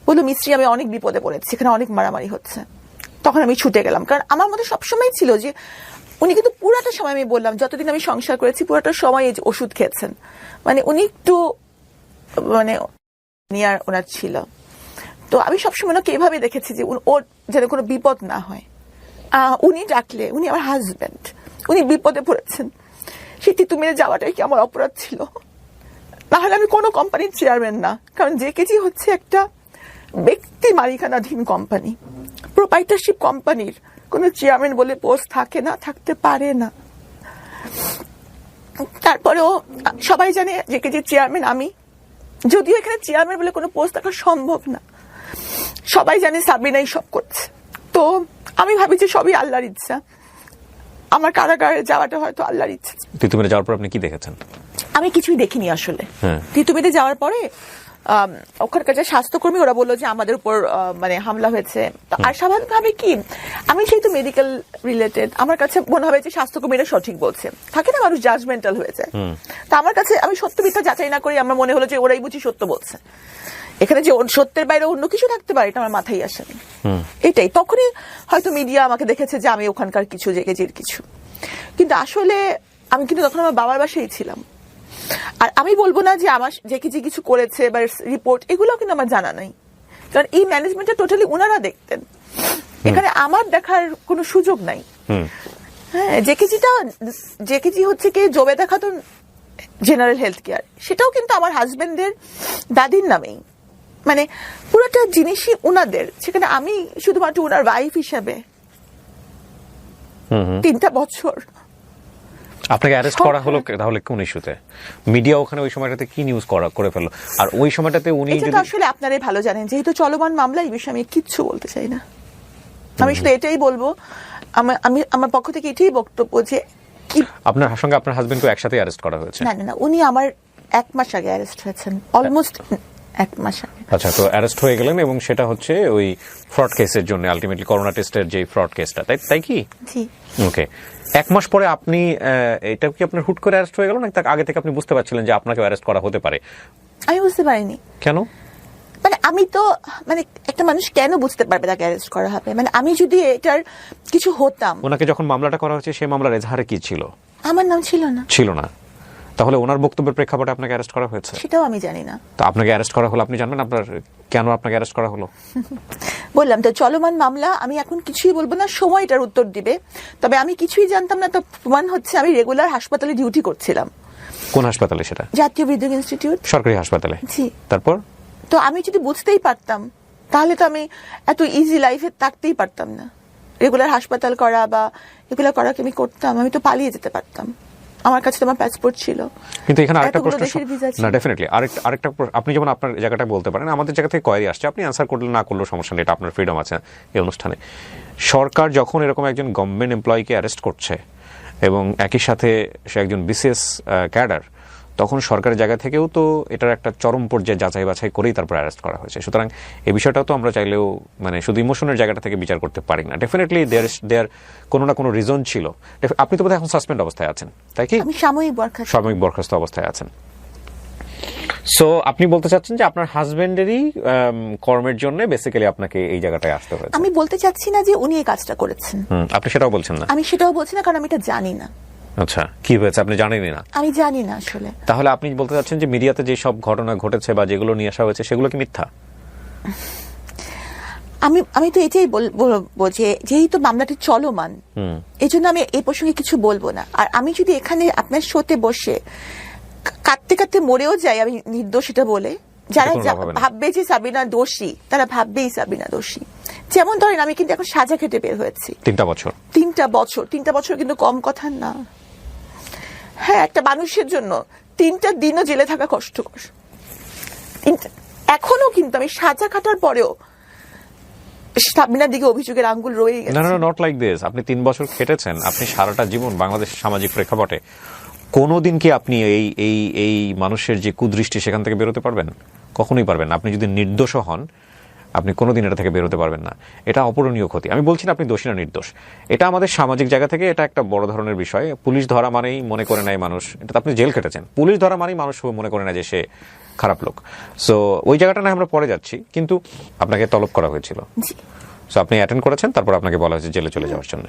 [SPEAKER 2] বললো, মিস্ত্রি আমি অনেক বিপদে পড়েছি, সেখানে অনেক মারামারি হচ্ছে। তখন আমি ছুটে গেলাম, কারণ আমার মধ্যে সবসময় ছিল যে উনি কিন্তু পুরাটা সময়, আমি বললাম যতদিন আমি সংসার করেছি পুরাটা সময় এই যে ওষুধ খেয়েছেন, মানে উনি একটু মানে নিয়ার ওনার ছিল। তো আমি সবসময় ওনাকে এভাবে দেখেছি যে ওর যেন কোনো বিপদ না হয়। উনি ডাকলে, উনি আমার হাজব্যান্ড, উনি বিপদে পড়েছেন, সেই তিতুমিরে যাওয়াটাই কি আমার অপরাধ ছিল? নাহলে আমি কোনো কোম্পানির চেয়ারম্যান না, কারণ জেকেজি হচ্ছে একটা ব্যক্তি মালিকানাধীন কোম্পানি, প্রোপাইটারশিপ কোম্পানির কোনো চেয়ারম্যান বলে পোস্ট থাকে না, থাকতে পারে না। তারপরেও সবাই জানে জেকেজির চেয়ারম্যান আমি, যদিও এখানে চেয়ারম্যান বলে কোনো পোস্ট থাকা সম্ভব না। সবাই জানে সাবিনাই সব করছে। তো আমি ভাবি যে সবই আল্লাহর ইচ্ছা, আমার কারাগারে যাওয়াটা হয়তো আল্লাহর ইচ্ছা।
[SPEAKER 1] তিতুমিরে যাওয়ার পর আপনি কি দেখেছেন?
[SPEAKER 2] আমি কিছুই দেখিনি আসলে। তিতুমিরে যাওয়ার পরে ওখানকার যে স্বাস্থ্যকর্মী ওরা বললো যে আমাদের উপর মানে হামলা হয়েছে। আর স্বাভাবিকভাবে কি, আমি যেহেতু মেডিকেল রিলেটেড, আমার কাছে মনে হবে যে স্বাস্থ্যকর্মীরা সঠিক বলছে, থাকে না মানুষ জাজমেন্টাল হয়ে যায়। তা আমার কাছে, আমি সত্য মিথ্যা যাচাই না করি, আমার মনে হলো যে ওরাই বুঝি সত্য বলছে। এখানে যে সত্যের বাইরে অন্য কিছু থাকতে পারে, এটা আমার মাথায় আসেনি। এটাই তখনই হয়তো মিডিয়া আমাকে দেখেছে যে আমি ওখানকার কিছু, জেকেজির কিছু। কিন্তু আসলে আমি কিন্তু তখন আমার বাবার বাসায় ছিলাম। আর আমি বলবো না যে আমার জেকেজি কিছু করেছে বা রিপোর্ট, এগুলো কিন্তু আমার জানা নাই, কারণ এই ম্যানেজমেন্টটা টোটালি ওনারা দেখতেন, এখানে আমার দেখার কোনো সুযোগ নাই। হ্যাঁ, জেকেজি হচ্ছে কি Jobeda Khatun general health care, সেটাও কিন্তু আমার হাজবেন্ডের দাদির নামেই, মানে পুরোটা জিনিসই উনাদের। সেখানে আমি শুধুমাত্র উনার ওয়াইফ হিসাবে 3টা বছর।
[SPEAKER 1] আপনাকে অ্যারেস্ট করা হলো তাহলে কোন ইস্যুতে? মিডিয়া ওখানে ওই সময়টাতে কি নিউজ করে ফেললো? আর ওই সময়টাতে উনি
[SPEAKER 2] যদি, আসলে আপনারাই ভালো জানেন, যেহেতু চলমান মামলা, এই বিষয়ে আমি কিচ্ছু বলতে চাই না। আমি শুধু এটাই বলবো, আমি আমার পক্ষ থেকে এটাই বক্তব্য যে
[SPEAKER 1] আপনার সঙ্গে আপনার হাজবেন্ডকে একসাথে অ্যারেস্ট করা হয়েছে?
[SPEAKER 2] না, উনি আমার 1 মাস আগে অ্যারেস্ট হয়েছেন, অলমোস্ট 1 মাস আগে।
[SPEAKER 1] আচ্ছা, তো অ্যারেস্ট হয়ে গেলেন, এবং সেটা হচ্ছে ওই ফ্রড কেসের জন্য, আলটিমেটলি করোনা টেস্টের যে ফ্রড কেসটা, তাই কি?
[SPEAKER 2] জি।
[SPEAKER 1] ওকে, 1 মাস পরে আপনি, এটা কি আপনার হুট করে অ্যারেস্ট হয়ে গেল, নাকি তার আগে থেকে আপনি বুঝতে পারছিলেন যে আপনাকে অ্যারেস্ট করা হতে পারে?
[SPEAKER 2] আমি বুঝতে পারিনি।
[SPEAKER 1] কেন?
[SPEAKER 2] মানে আমি তো, মানে একটা মানুষ কেন বুঝতে পারবে তাকে অ্যারেস্ট করা হবে? মানে আমি যদি এটার কিছু হতাম।
[SPEAKER 1] ওনাকে যখন মামলাটা করা হয়েছে, সেই মামলার এজাহারে কি ছিল?
[SPEAKER 2] আমার নাম ছিল না।
[SPEAKER 1] তাহলে ওনার বক্তব্যের প্রেক্ষাপটে আপনাকে অ্যারেস্ট করা হয়েছে?
[SPEAKER 2] সেটাও আমি জানি না।
[SPEAKER 1] তো আপনাকে অ্যারেস্ট করা হলো, আপনি জানবেন আপনার কেন আপনাকে অ্যারেস্ট করা হলো?
[SPEAKER 2] বললাম তো, চলমান মামলা, আমি এখন কিছুই বলবো না, সময় এটার উত্তর দিবে। তবে আমি কিছুই জানতাম না, তো প্রমাণ হচ্ছে আমি রেগুলার হাসপাতালে ডিউটি করছিলাম।
[SPEAKER 1] কোন হাসপাতালে সেটা?
[SPEAKER 2] জাতীয় হৃদরোগ ইনস্টিটিউট, সরকারি
[SPEAKER 1] হাসপাতালে।
[SPEAKER 2] জি।
[SPEAKER 1] তারপর
[SPEAKER 2] তো আমি যদি বুঝতেই পারতাম, তাহলে তো আমি এত ইজি লাইফে থাকতেই পারতাম না। রেগুলার হাসপাতাল করা বা এগুলো করা কি আমি করতাম? আমি তো পালিয়ে যেতে পারতাম, আমার কাছে তো আমার পাসপোর্ট ছিল।
[SPEAKER 1] কিন্তু এখানে আরেকটা প্রশ্ন, না ডেফিনেটলি আরেকটা, আপনি যেমন আপনার জায়গাটা বলতে পারেন, আমাদের জায়গা থেকে কোয়েরি আসছে, আপনি অ্যান্সার করলে না করলেও সমস্যা নেই, এটা আপনার ফ্রিডম আছে এই অনুষ্ঠানে। সরকার যখন এরকম একজন গভর্নমেন্ট এমপ্লয়িকে অ্যারেস্ট করছে, এবং একই সাথে সে একজন বিসিএস ক্যাডার, তখন সরকারের জায়গা থেকেও তো এটার একটা চরম পর্যায়ে যাচাই বাছাই করেই তারপর অ্যারেস্ট করা হয়েছে। সুতরাং এই বিষয়টাও তো আমরা চাইলেও মানে শুধু ইমোশনের জায়গাটা থেকে বিচার করতে পারি না। ডেফিনেটলি দেয়ার কোনো না কোনো রিজন ছিল। আপনি তো বোধহয় এখন সাসপেন্ড অবস্থায় আছেন, তাই কি?
[SPEAKER 2] আমি সাময়িক
[SPEAKER 1] বরখাস্ত অবস্থায় আছেন। সো আপনি বলতে চাচ্ছেন যে আপনার হাজবেন্ডেরই কর্মের জন্য বেসিক্যালি আপনাকে এই জায়গাটায় আসতে হয়েছে?
[SPEAKER 2] আমি বলতে চাচ্ছি না যে উনি এই কাজটা করেছেন।
[SPEAKER 1] আপনি সেটাও বলছেন না?
[SPEAKER 2] আমি সেটাও বলছি না, কারণ আমি এটা জানি না।
[SPEAKER 1] আচ্ছা, কি হয়েছে আপনি জানেনই না?
[SPEAKER 2] আমি জানি না আসলে।
[SPEAKER 1] তাহলে আপনি বলতে চাচ্ছেন যে মিডিয়াতে যে সব ঘটনা ঘটেছে বা যেগুলো নিয়ে আসা হয়েছে, সেগুলো কি মিথ্যা?
[SPEAKER 2] আমি তো এটাই বলবো যে যেহেতু মামলাটি চলমান, এই জন্য আমি এই প্রসঙ্গে কিছু বলবো না। আর আমি যদি এখানে আপনার শোতে বসে কাঁদতে কাঁদতে মরেও যাই আমি নির্দোষ এটা বলে, যারা ভাববে যে সাবিনা দোষী, তারা ভাববেই সাবিনা দোষী। যেমন ধরেন, আমি কিন্তু এখন সাজা খেটে বের হয়েছি
[SPEAKER 1] 3টা বছর।
[SPEAKER 2] 3টা বছর কিন্তু কম কথা না। হ্যাঁ, একটা মানুষের জন্য 3টা দিনও জেলে থাকা কষ্টকর। এখনো কিন্তু আমি সাজা কাটার পরেও সাবরিনার দিকে অভিযোগের আঙ্গুল রয়ে গেছে।
[SPEAKER 1] না, নট লাইক দিস। আপনি 3 বছর খেটেছেন, আপনি সারাটা জীবন বাংলাদেশের সামাজিক প্রেক্ষাপটে কোনোদিন কি আপনি এই মানুষের যে কুদৃষ্টি সেখান থেকে বেরোতে পারবেন? কখনোই পারবেন না। আপনি যদি নির্দোষ হন, আপনি কোনোদিন এটা থেকে বেরোতে পারবেন না। এটা অপূরণীয় ক্ষতি। আমি বলছি না আপনি দোষী না নির্দোষ, এটা আমাদের সামাজিক জায়গা থেকে এটা একটা বড় ধরনের বিষয়। পুলিশ ধরা মানেই মনে করে নেয় মানুষ, এটা তো আপনি জেল কেটেছেন, পুলিশ ধরা মানেই মানুষ মনে করে না যে সে খারাপ লোক। সো ওই জায়গাটা না আমরা পরে যাচ্ছি, কিন্তু আপনাকে তলব করা হয়েছিল, সো আপনি অ্যাটেন্ড করেছেন, তারপর আপনাকে বলা হয়েছে জেলে চলে যাওয়ার জন্য।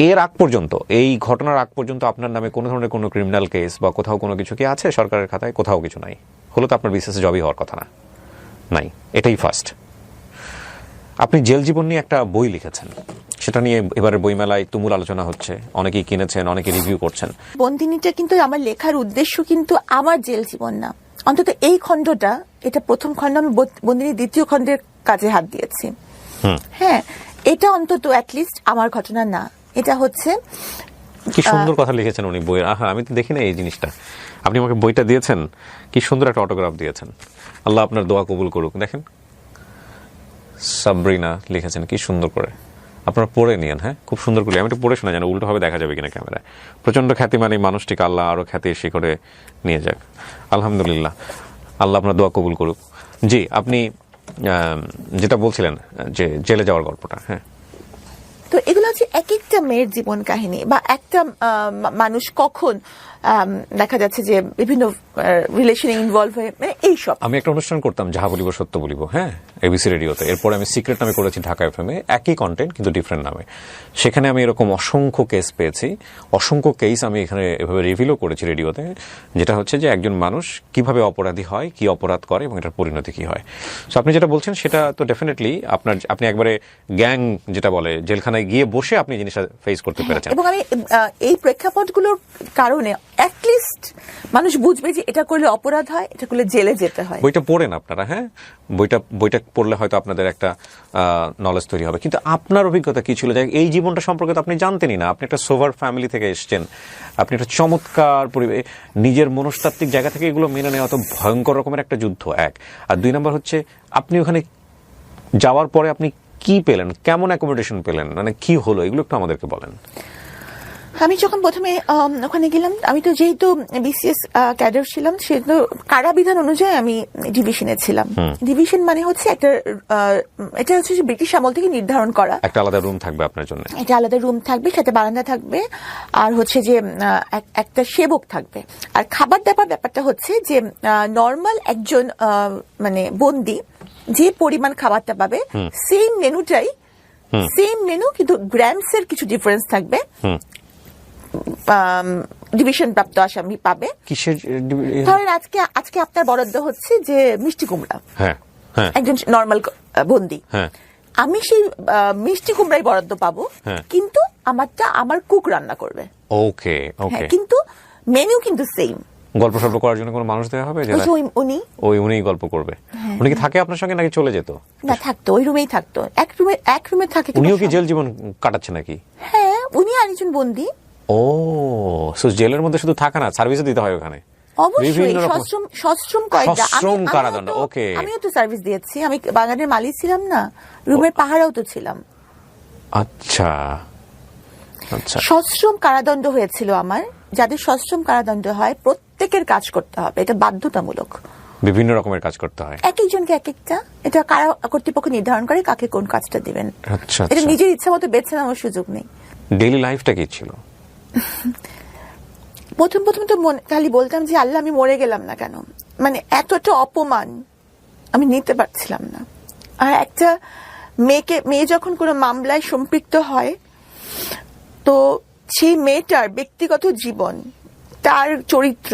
[SPEAKER 1] এর আগ পর্যন্ত, এই ঘটনার আগ পর্যন্ত আপনার নামে কোনো ধরনের কোনো ক্রিমিনাল কেস বা কোথাও কোনো কিছু কি আছে সরকারের খাতায়? কোথাও কিছু নাই। হলো তো আপনার বিসিএস জবই হওয়ার কথা না, নাই, এটাই ফার্স্ট। আপনি জেল জীবন নিয়ে একটা বই লিখেছেন, সেটা নিয়ে এবারে বইমেলায় তুমুল আলোচনা হচ্ছে, অনেকেই কিনেছেন, অনেকে রিভিউ করছেন।
[SPEAKER 2] বন্দিনীটা কিন্তু আমার লেখার উদ্দেশ্য কিন্তু আমার জেল জীবন না, অন্তত এই খণ্ডটা, এটা প্রথম খণ্ড, আমি বন্দিনী দ্বিতীয় খণ্ডের কাজে হাত দিয়েছি। হ্যাঁ, এটা অন্তত অ্যাটলিস্ট আমার ঘটনা না, এটা হচ্ছে।
[SPEAKER 1] কি সুন্দর কথা লিখেছেন উনি বইয়ের। আমি তো দেখি না এই জিনিসটা। আপনি আমাকে বইটা দিয়েছেন, কি সুন্দর একটা অটোগ্রাফ দিয়েছেন। আল্লাহ আপনার দোয়া কবুল করুক। দেখেন সাবরিনা লিখেছেন কি সুন্দর করে, আপনারা পড়ে নিয়েন। হ্যাঁ, খুব সুন্দর করে। আমি একটু পড়ে শোনা, জানো উল্টো ভাবে দেখা যাবে কিনা ক্যামেরায়। প্রচন্ড খ্যাতি মানে মানুষটিকে আল্লাহ আরো খ্যাতি শিখরে নিয়ে যাক। আলহামদুলিল্লাহ, আল্লাহ আপনার দোয়া কবুল করুক। জি, আপনি যেটা বলছিলেন যে জেলে যাওয়ার গল্পটা। হ্যাঁ,
[SPEAKER 2] তো এগুলো হচ্ছে এক একটা মেয়ের জীবন কাহিনী, বা একটা মানুষ কখন দেখা যাচ্ছে যে বিভিন্ন রিলেশনে ইনভলভ হয়ে, মানে এইসব।
[SPEAKER 1] আমি একটা অনুষ্ঠান করতাম, যাহা বলিব সত্য বলিব, হ্যাঁ, এবিসি রেডিওতে। এরপরে আমি সিক্রেট নামে করেছি ঢাকা এফএম এ, একই কন্টেন্ট কিন্তু ডিফারেন্ট নামে। সেখানে আমি এরকম অসংখ্য কেস পেয়েছি, অসংখ্য কেস আমি এখানে এভাবে রিভিলও করেছি রেডিওতে, যেটা হচ্ছে যে একজন মানুষ কিভাবে অপরাধী হয়, কি অপরাধ করে এবং এটার পরিণতি কি হয়। সো আপনি যেটা বলছেন সেটা তো ডেফিনেটলি আপনি একবারে গ্যাং যেটা বলে, জেলখানায় গিয়ে বসে আপনি জিনিসটা ফেস করতে পেরেছেন।
[SPEAKER 2] এবং আমি এই প্রেক্ষাপটগুলোর কারণে অ্যাটলিস্ট মানুষ বুঝবে যে এটা করলে অপরাধ হয়, এটা করলে জেলে যেতে হয়।
[SPEAKER 1] বইটা পড়েন আপনারা। হ্যাঁ, বইটা পড়লে হয়তো আপনাদের একটা নলেজ তৈরি হবে। কিন্তু আপনার অভিজ্ঞতা কি ছিল? এই জীবনটা সম্পর্কে তো আপনি জানতেনই না। আপনি একটা সোভার ফ্যামিলি থেকে এসেছেন, আপনি একটা চমৎকার পরিবেশ, নিজের মনস্তাত্ত্বিক জায়গা থেকে এগুলো মেনে নেওয়া তো ভয়ঙ্কর রকমের একটা যুদ্ধ, এক। আর 2 নম্বর হচ্ছে আপনি ওখানে যাওয়ার পরে আপনি কি পেলেন, কেমন অ্যাকোমোডেশন পেলেন, মানে কি হলো, এগুলো একটু আমাদেরকে বলেন।
[SPEAKER 2] আমি যখন প্রথমে ওখানে গেলাম, আমি তো যেহেতু বিসিএস ক্যাডার ছিলাম, সেহেতু কারাবিধান অনুযায়ী আমি ডিভিশনে ছিলাম। ডিভিশন মানে হচ্ছে একটা, এটা হচ্ছে যে ব্রিটিশ আমল থেকে নির্ধারণ করা
[SPEAKER 1] একটা আলাদা রুম থাকবে আপনার জন্য,
[SPEAKER 2] একটা আলাদা রুম থাকবে, সাথে বারান্দা থাকবে, আর হচ্ছে যে একটা সেবক থাকবে। আর খাবার দাবার ব্যাপারটা হচ্ছে যে নর্মাল একজন মানে বন্দি যে পরিমাণ খাবারটা পাবে, সেম মেনুটাই, সেম মেনু, কিন্তু গ্রামস এর কিছু ডিফারেন্স থাকবে। ডিভিশন প্রাপ্ত আসামি পাবে।
[SPEAKER 1] কিসের?
[SPEAKER 2] ধরেন আজকে আপনার বরাদ্দ হচ্ছে যে মিষ্টি কুমড়া,
[SPEAKER 1] হ্যাঁ,
[SPEAKER 2] একজন নর্মাল বন্দি, আমি সেই মিষ্টি কুমড়াই বরাদ্দ পাবো, কিন্তু আমার কুক রান্না করবে।
[SPEAKER 1] ওকে,
[SPEAKER 2] কিন্তু মেনু কিন্তু সেম।
[SPEAKER 1] গল্প সল্প করার জন্য কোনো মানুষ দেওয়া হবে? উনিই গল্প করবে। উনি কি থাকে আপনার সঙ্গে নাকি চলে যেত?
[SPEAKER 2] না, থাকতো, ওই রুমেই থাকতো, এক রুমে থাকে।
[SPEAKER 1] উনিও কি জেল জীবন কাটাচ্ছে নাকি?
[SPEAKER 2] হ্যাঁ, উনি আরেকজন বন্দি।
[SPEAKER 1] ও, সো জেলের মধ্যে শুধু থাকা না, সার্ভিসও দিতে হয় ওখানে।
[SPEAKER 2] অবশ্যই সশ্রম
[SPEAKER 1] কারাদণ্ড। ওকে,
[SPEAKER 2] আমিও তো সার্ভিস দিয়েছি, আমি বাঙালির মালিক ছিলাম না, রুমের পাহারাও তো ছিলাম।
[SPEAKER 1] আচ্ছা,
[SPEAKER 2] সশ্রম কারাদণ্ড হয়েছিল আমার। যাদের সশ্রম কারাদণ্ড হয় প্রত্যেকের কাজ করতে হবে, এটা বাধ্যতামূলক।
[SPEAKER 1] বিভিন্ন রকমের কাজ করতে হয়,
[SPEAKER 2] এক একজনকে এক একটা, এটা কারা কর্তৃপক্ষ নির্ধারণ করে কাকে কোন কাজটা দিবেন।
[SPEAKER 1] আচ্ছা,
[SPEAKER 2] এটা নিজের ইচ্ছা মতো বেছে নেওয়ার সুযোগ নেই।
[SPEAKER 1] ডেইলি লাইফটা কি ছিল?
[SPEAKER 2] প্রথম তো খালি বলতাম যে আল্লাহ, আমি মরে গেলাম না কেন, মানে এতটা অপমান আমি নিতে পারছিলাম না। আর একটা মেয়ে যখন কোনো মামলায় সম্পৃক্ত হয়, তো সেই মেয়েটার ব্যক্তিগত জীবন, তার চরিত্র,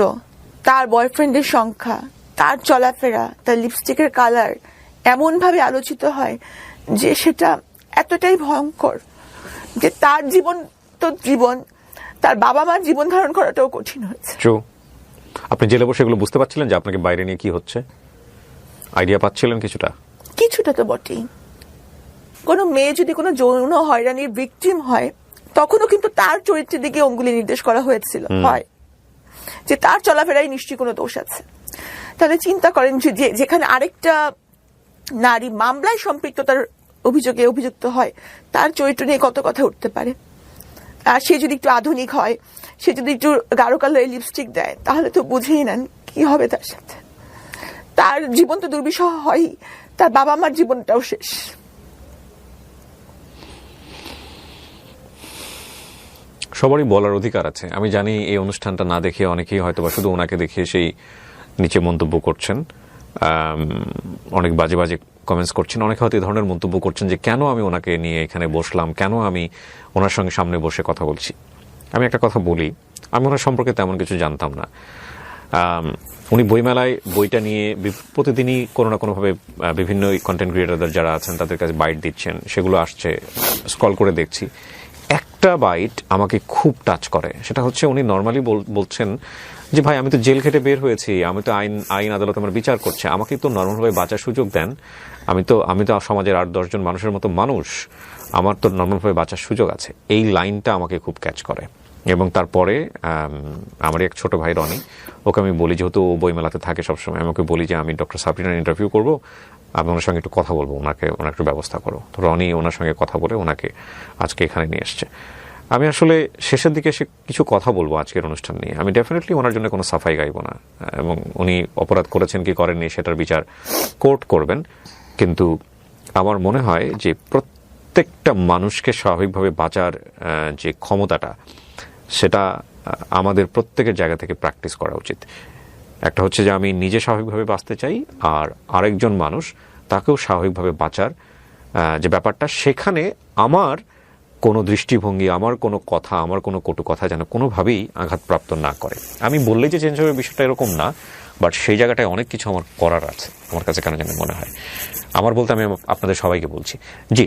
[SPEAKER 2] তার বয়ফ্রেন্ডের সংখ্যা, তার চলাফেরা, তার লিপস্টিকের কালার এমন ভাবে আলোচিত হয় যে সেটা এতটাই ভয়ঙ্কর যে তার জীবন তো জীবন, তার বাবা মার জীবন ধারণ করাটাও কঠিন হয়েছে।
[SPEAKER 1] আপনি জেলে বসে এগুলো বুঝতে পারছিলেন যে আপনাকে বাইরে নিয়ে কি হচ্ছে? আইডিয়া পাচ্ছিলেন কিছুটা
[SPEAKER 2] তো বটেই। কোনো মেয়ে যদি কোনো যৌন হয়রানির ভিকটিম হয়, তখনও কিন্তু তার চরিত্রের দিকে অঙ্গুলি নির্দেশ করা হয়েছিল, হয় যে তার চলাফেরায় নিশ্চয়ই কোনো দোষ আছে। তাহলে চিন্তা করেন যে যেখানে আরেকটা নারী মামলায় সম্পৃক্ততার অভিযোগে অভিযুক্ত হয়, তার চরিত্র নিয়ে কত কথা উঠতে পারে। আর সে যদি একটু আধুনিক হয়, সে যদি একটু গাঢ় কালারের লিপস্টিক দেয়, তাহলে তো বুঝেই নেন কি হবে তার সাথে। তার জীবন তো দুর্বিষহ হয়, তার বাবা মার জীবনটাও শেষ।
[SPEAKER 1] সবারই বলার অধিকার আছে। আমি জানি এই অনুষ্ঠানটা না দেখে অনেকেই হয়তো বা শুধু ওনাকে দেখিয়ে সেই নিচে মন্তব্য করছেন, অনেক বাজে বাজে কমেন্টস করছেন, অনেকে হয়তো এই ধরনের মন্তব্য করছেন যে কেন আমি ওনাকে নিয়ে এখানে বসলাম, কেন আমি ওনার সঙ্গে সামনে বসে কথা বলছি। আমি একটা কথা বলি, আমি ওনার সম্পর্কে তেমন কিছু জানতাম না। উনি বইমেলায় বইটা নিয়ে প্রতিদিনই কোনো না কোনোভাবে বিভিন্ন কন্টেন্ট ক্রিয়েটরদের যারা আছেন তাদের কাছে বাইট দিচ্ছেন, সেগুলো আসছে, স্ক্রল করে দেখছি। একটা বাইট আমাকে খুব টাচ করে, সেটা হচ্ছে উনি নর্মালি বলছেন যে ভাই আমি তো জেল খেটে বের হয়েছি, আমি তো আইন আদালত আমার বিচার করছে, আমাকে তো নর্মালভাবে বাঁচার সুযোগ দেন, আমি তো সমাজের 8-10 জন মানুষের মতো মানুষ, আমার তো নর্মালভাবে বাঁচার সুযোগ আছে। এই লাইনটা আমাকে খুব ক্যাচ করে। এবং তারপরে আমার এক ছোট ভাই রনি, ওকে আমি বলি, যেহেতু ও বইমেলাতে থাকে সবসময়, আমাকে বলি যে আমি ডক্টর সাবরিনার ইন্টারভিউ করবো, আমি ওনার সঙ্গে একটু কথা বলবো, ওনার একটু ব্যবস্থা করো। তো রনি ওনার সঙ্গে কথা বলে ওনাকে আজকে এখানে নিয়ে এসছে। আমি আসলে শেষের দিকে এসে কিছু কথা বলবো আজকের অনুষ্ঠান নিয়ে। আমি ডেফিনেটলি ওনার জন্য কোনো সাফাই গাইব না, এবং উনি অপরাধ করেছেন কি করেননি সেটার বিচার কোর্ট করবেন। কিন্তু আমার মনে হয় যে প্রত্যেকটা মানুষকে স্বাভাবিকভাবে বাঁচার যে ক্ষমতাটা, সেটা আমাদের প্রত্যেকের জায়গা থেকে প্র্যাকটিস করা উচিত। একটা হচ্ছে যে আমি নিজে স্বাভাবিকভাবে বাঁচতে চাই, আর আরেকজন মানুষ তাকেও স্বাভাবিকভাবে বাঁচার যে ব্যাপারটা, সেখানে আমার কোনো দৃষ্টিভঙ্গি, আমার কোনো কথা, আমার কোনো কটু কথা যেন কোনোভাবেই আঘাতপ্রাপ্ত না করে। আমি বললেই যে চেঞ্জ হবে বিষয়টা এরকম না, বাট সেই জায়গাটায় অনেক কিছু আমার করার আছে, আমার কাছে কেন জানি মনে হয়। আমার বলতে আমি আপনাদের সবাইকে বলছি। জি,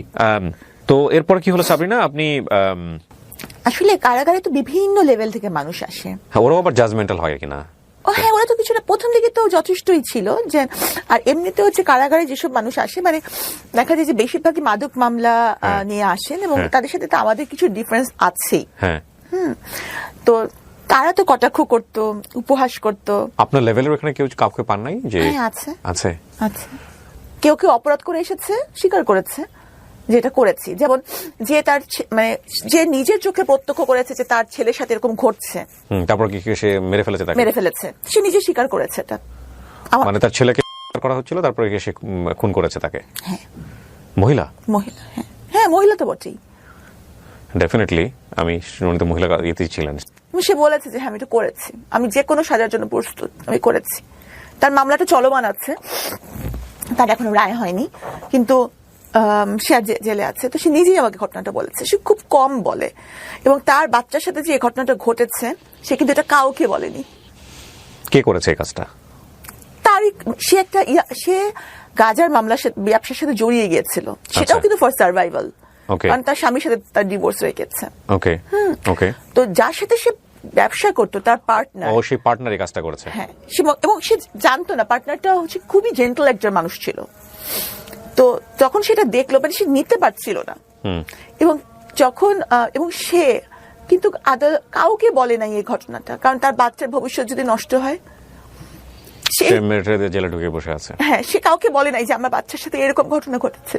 [SPEAKER 1] তো এরপর কি হলো সাবরিনা? আপনি
[SPEAKER 2] আসলে কারাগারে তো বিভিন্ন লেভেল থেকে মানুষ আসে।
[SPEAKER 1] হ্যাঁ, ওরাও আবার জাজমেন্টাল হয় কিনা?
[SPEAKER 2] ও হ্যাঁ, ওরা তো কিছুটা প্রথম দিকে তো যথেষ্টই ছিল যে, আর এমনিতে হচ্ছে কারাগারে যেসব মানুষ আসে, মানে দেখা যায় যে বেশিরভাগই মাদক মামলা নিয়ে আসেন, এবং তাদের সাথে তো আমাদের কিছু ডিফারেন্স আছেই।
[SPEAKER 1] হ্যাঁ,
[SPEAKER 2] তো তারা তো কটাক্ষ করতো, উপহাস করতো।
[SPEAKER 1] আপনার লেভেলের ওখানে কেউ কাউকে পান নাই? যে
[SPEAKER 2] আছে
[SPEAKER 1] আছে
[SPEAKER 2] আছে, কেউ কেউ অপরাধ করে এসেছে, স্বীকার করেছে যেটা করেছি। যেমন যে তার মানে যে নিজের চোখে প্রত্যক্ষ করেছে যে তার ছেলের সাথে এরকম ঘটছে,
[SPEAKER 1] তারপর কি সে মেরে ফেলেছে? তাকে মেরে
[SPEAKER 2] ফেলেছে, সে নিজে স্বীকার করেছে এটা।
[SPEAKER 1] মানে তার ছেলেকে করা হচ্ছিল, তারপরে সে খুন করেছে তাকে।
[SPEAKER 2] হ্যাঁ,
[SPEAKER 1] মহিলা।
[SPEAKER 2] হ্যাঁ, মহিলা তো বটেই।
[SPEAKER 1] ডেফিনেটলি আমি শুনি তো মহিলা ইয়েতেই ছিলেন।
[SPEAKER 2] সে বলেছে যে হ্যাঁ আমি এটা করেছি, আমি যে কোনো সাজার জন্য প্রস্তুত, আমি করেছি। তার মামলাটা চলমান আছে, তার এখনো রায় হয়নি, কিন্তু সে জেলে আছে। তো সে নিজেই আমাকে ঘটনাটা বলেছে। সে খুব কম বলে, এবং তার বাচ্চার সাথে যে ঘটনাটা ঘটেছে সে কিন্তু এটা কাউকে বলেনি।
[SPEAKER 1] কে করেছে এই কাজটা?
[SPEAKER 2] সে গাজার মামলার ব্যবসার সাথে জড়িয়ে গিয়েছিল, সেটাও কিন্তু ফর সার্ভাইভাল, কারণ তার স্বামীর সাথে তার ডিভোর্স হয়ে গেছে। তো যার সাথে সে ব্যবসা করতো, তার পার্টনার,
[SPEAKER 1] সেই পার্টনারই কাজটা করেছে।
[SPEAKER 2] হ্যাঁ, এবং সে জানতো না পার্টনারটা হচ্ছে খুবই জেন্টল একজন মানুষ ছিল। তো যখন সেটা দেখলো, মানে সে নিতে পারছিল না, এবং যখন এবং সে কিন্তু কাউকে বলে নাই এই ঘটনাটা, কারণ তার বাচ্চার ভবিষ্যৎ যদি নষ্ট হয়, সে
[SPEAKER 1] জেলে ঢুকে বসে আছে।
[SPEAKER 2] হ্যাঁ, সে কাউকে বলে নাই যে আমার বাচ্চার সাথে এরকম ঘটনা ঘটেছে।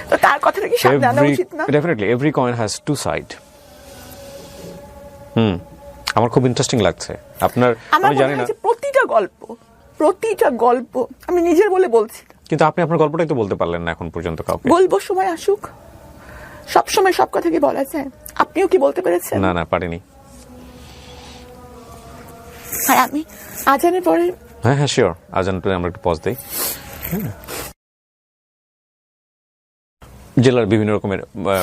[SPEAKER 2] তো তার কথাটা কি সামনে আনা উচিত না?
[SPEAKER 1] Definitely every coin has to side. আমার খুব ইন্টারেস্টিং লাগছে আপনার। আমি জানি না,
[SPEAKER 2] প্রতিটা গল্প আমি নিজের বলে বলছি,
[SPEAKER 1] কিন্তু আপনি আপনার গল্পটাই তো বলতে পারলেন না এখন পর্যন্ত কাউকে।
[SPEAKER 2] বলবো, সময় আসুক। সব সময় সব কথা কি বলা যায়? আপনিও কি বলতে পেরেছেন?
[SPEAKER 1] না, পারিনি।
[SPEAKER 2] আর আমি আজানের পরে,
[SPEAKER 1] হ্যাঁ শিওর, আজানের পরে আমরা একটু পজ দেই। জেলার বিভিন্ন রকমের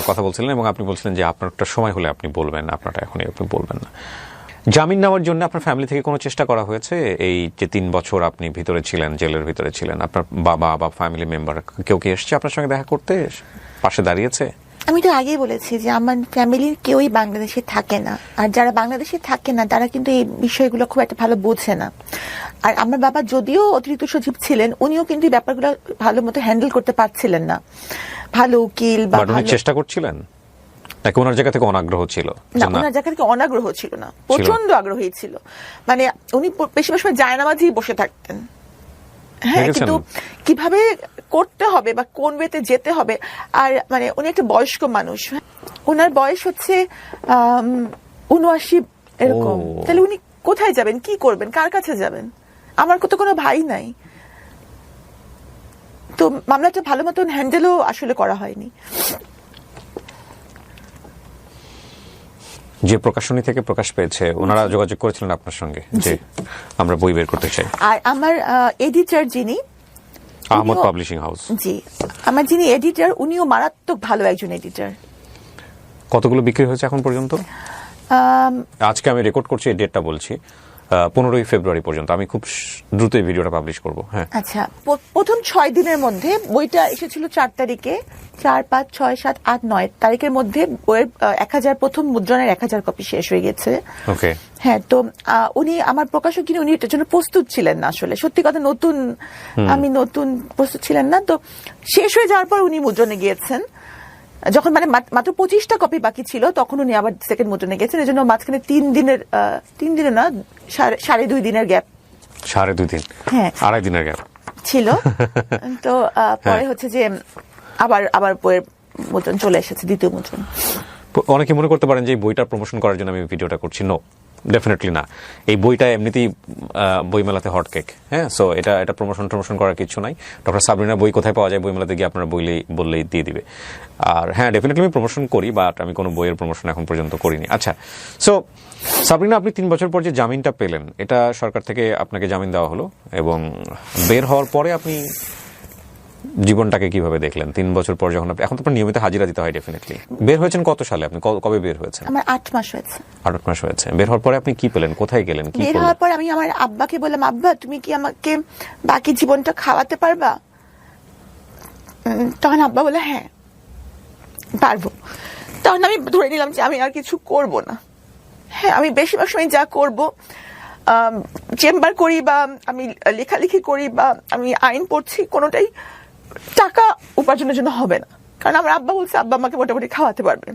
[SPEAKER 1] কথা বলছিলেন, এবং আপনি বলছিলেন যে আপনার একটা সময় হলে আপনি বলবেন, আপনারটা এখনই আপনি বলবেন না। জামিন নেওয়ার জন্য আপনার ফ্যামিলি থেকে কোনো চেষ্টা করা হয়েছে? এই যে 3 বছর আপনি ভিতরে ছিলেন, জেলের ভিতরে ছিলেন, আপনার বাবা বা ফ্যামিলি মেম্বার কেউ কি এসছে আপনার সঙ্গে দেখা করতে, পাশে দাঁড়িয়েছে?
[SPEAKER 2] আমি তো আগেই বলেছি যে আমার ফ্যামিলির কেউই বাংলাদেশে থাকে না, আর যারা বাংলাদেশে থাকে না তারা কিন্তু এই বিষয়গুলো খুব একটা ভালো বোঝে না। আর আমার বাবা যদিও অতিরিক্ত সচিব ছিলেন, উনিও কিন্তু এই ব্যাপারগুলো ভালো মতো হ্যান্ডেল করতে পারছিলেন না। ভালো উকিল বা
[SPEAKER 1] চেষ্টা করছিলেন, নাকি ওনার জায়গা থেকে অনাগ্রহ ছিল?
[SPEAKER 2] না, ওনার জায়গা থেকে অনাগ্রহ ছিল না, প্রচন্ড আগ্রহী ছিল। মানে উনি বেশিরভাগ সময় জায়নামাজেই বসে থাকতেন, হ্যাঁ, কিন্তু কিভাবে করতে হবে বা কোন ওয়েতে যেতে হবে, আর মানে উনি একটা বয়স্ক মানুষ, ওনার বয়স হচ্ছে 79 এরকম, তাহলে উনি কোথায় যাবেন, কি করবেন, কার কাছে যাবেন? আমার তো কোনো ভাই নাই, তো মামলাটা ভালো মতন হ্যান্ডেলও আসলে করা হয়নি।
[SPEAKER 1] যে প্রকাশনী থেকে প্রকাশ পেয়েছে ওনারা যোগাযোগ করেছিলেন আপনার সঙ্গে যে আমরা বই বের করতে চাই?
[SPEAKER 2] আর আমার এডিটর যিনি,
[SPEAKER 1] আহমদ পাবলিশিং হাউস,
[SPEAKER 2] জি, আমার যিনি এডিটর উনিও মারাত্মক ভালো একজন এডিটর।
[SPEAKER 1] কতগুলো বিক্রি হয়েছে এখন পর্যন্ত? আজকে আমি রেকর্ড করছি, এই ডেটটা বলছি, 15ই ফেব্রুয়ারি পর্যন্ত। আমি খুব দ্রুত এই ভিডিওটা পাবলিশ করব। হ্যাঁ,
[SPEAKER 2] আচ্ছা, প্রথম 6 দিনের মধ্যে বইটা এসেছিল 4 তারিখে, 4, 5, 6, 7, 8, 9 তারিখের মধ্যে বইয়ের 1000 প্রথম মুদ্রণের 1000 কপি শেষ হয়ে গেছে।
[SPEAKER 1] ওকে,
[SPEAKER 2] হ্যাঁ, তো উনি আমার প্রকাশক যিনি, উনি এটার জন্য প্রস্তুত ছিলেন না আসলে, সত্যি কথা, আমি নতুন প্রস্তুত ছিলেন না, তো শেষ হয়ে যাওয়ার পর উনি মুদ্রণে গিয়েছেন। যখন মানে মাত্র 25টা কপি বাকি ছিল তখন উনি আবার সেকেন্ড মুদ্রণে গেছেন। এই জন্য মাঝখানে 3 দিনের না 2.5 দিনের গ্যাপ,
[SPEAKER 1] 2.5 দিন,
[SPEAKER 2] হ্যাঁ,
[SPEAKER 1] 2.5 দিনের গ্যাপ
[SPEAKER 2] ছিল। তো পরে হচ্ছে যে আবার বইয়ের মুদ্রণ চলে এসেছে, দ্বিতীয় মুদ্রণ।
[SPEAKER 1] অনেকে মনে করতে পারেন যে এই বইটার প্রমোশন করার জন্য আমি ভিডিওটা করছি। নো, ডেফিনেটলি না। এই বইটা এমনিতেই বইমেলাতে হট কেক। হ্যাঁ, সো এটা প্রমোশন করার কিছু নাই। ডক্টর সাবরিনা বই কোথায় পাওয়া যায়, বইমেলাতে গিয়ে আপনারা বললেই দিয়ে দিবে। আর হ্যাঁ, ডেফিনেটলি আমি প্রমোশন করি, বাট আমি কোনো বইয়ের প্রমোশন এখন পর্যন্ত করিনি। আচ্ছা, সো সাবরিনা, আপনি 3 বছর পর যে জামিনটা পেলেন, এটা সরকার থেকে আপনাকে জামিন দেওয়া হলো, এবং বের হওয়ার পরে আপনি জীবনটাকে কিভাবে দেখলেন 3 বছর পর? যখন এখন তো আপনার নিয়মিত হাজিরা দিতে হয় ডেফিনেটলি। বের হয়েছেন কত সালে? আপনি কবে বের হয়েছেন?
[SPEAKER 2] আমার 8 মাস হয়েছে।
[SPEAKER 1] 8 মাস হয়েছে। বের হওয়ার পরে আপনি কি পেলেন, কোথায় গেলেন, কি
[SPEAKER 2] বের হওয়ার পর আমি আমার আব্বাকে বললাম, আব্বা তুমি কি আমাকে বাকি জীবনটা খাওয়াতে পারবা? তখন আব্বা বলে হ্যাঁ পারবো। তখন আমি ধরে নিলাম যে আমি আর কিছু করব না। হ্যাঁ, আমি বেশিরভাগ সময় যা করব, চেম্বার করি বা আমি লেখালেখি করি বা আমি আইন পড়ছি, কোনোটাই টাকা উপার্জনের জন্য হবে না। কারণ আমার আব্বা বলছে আব্বা আমাকে মোটামুটি খাওয়াতে পারবে।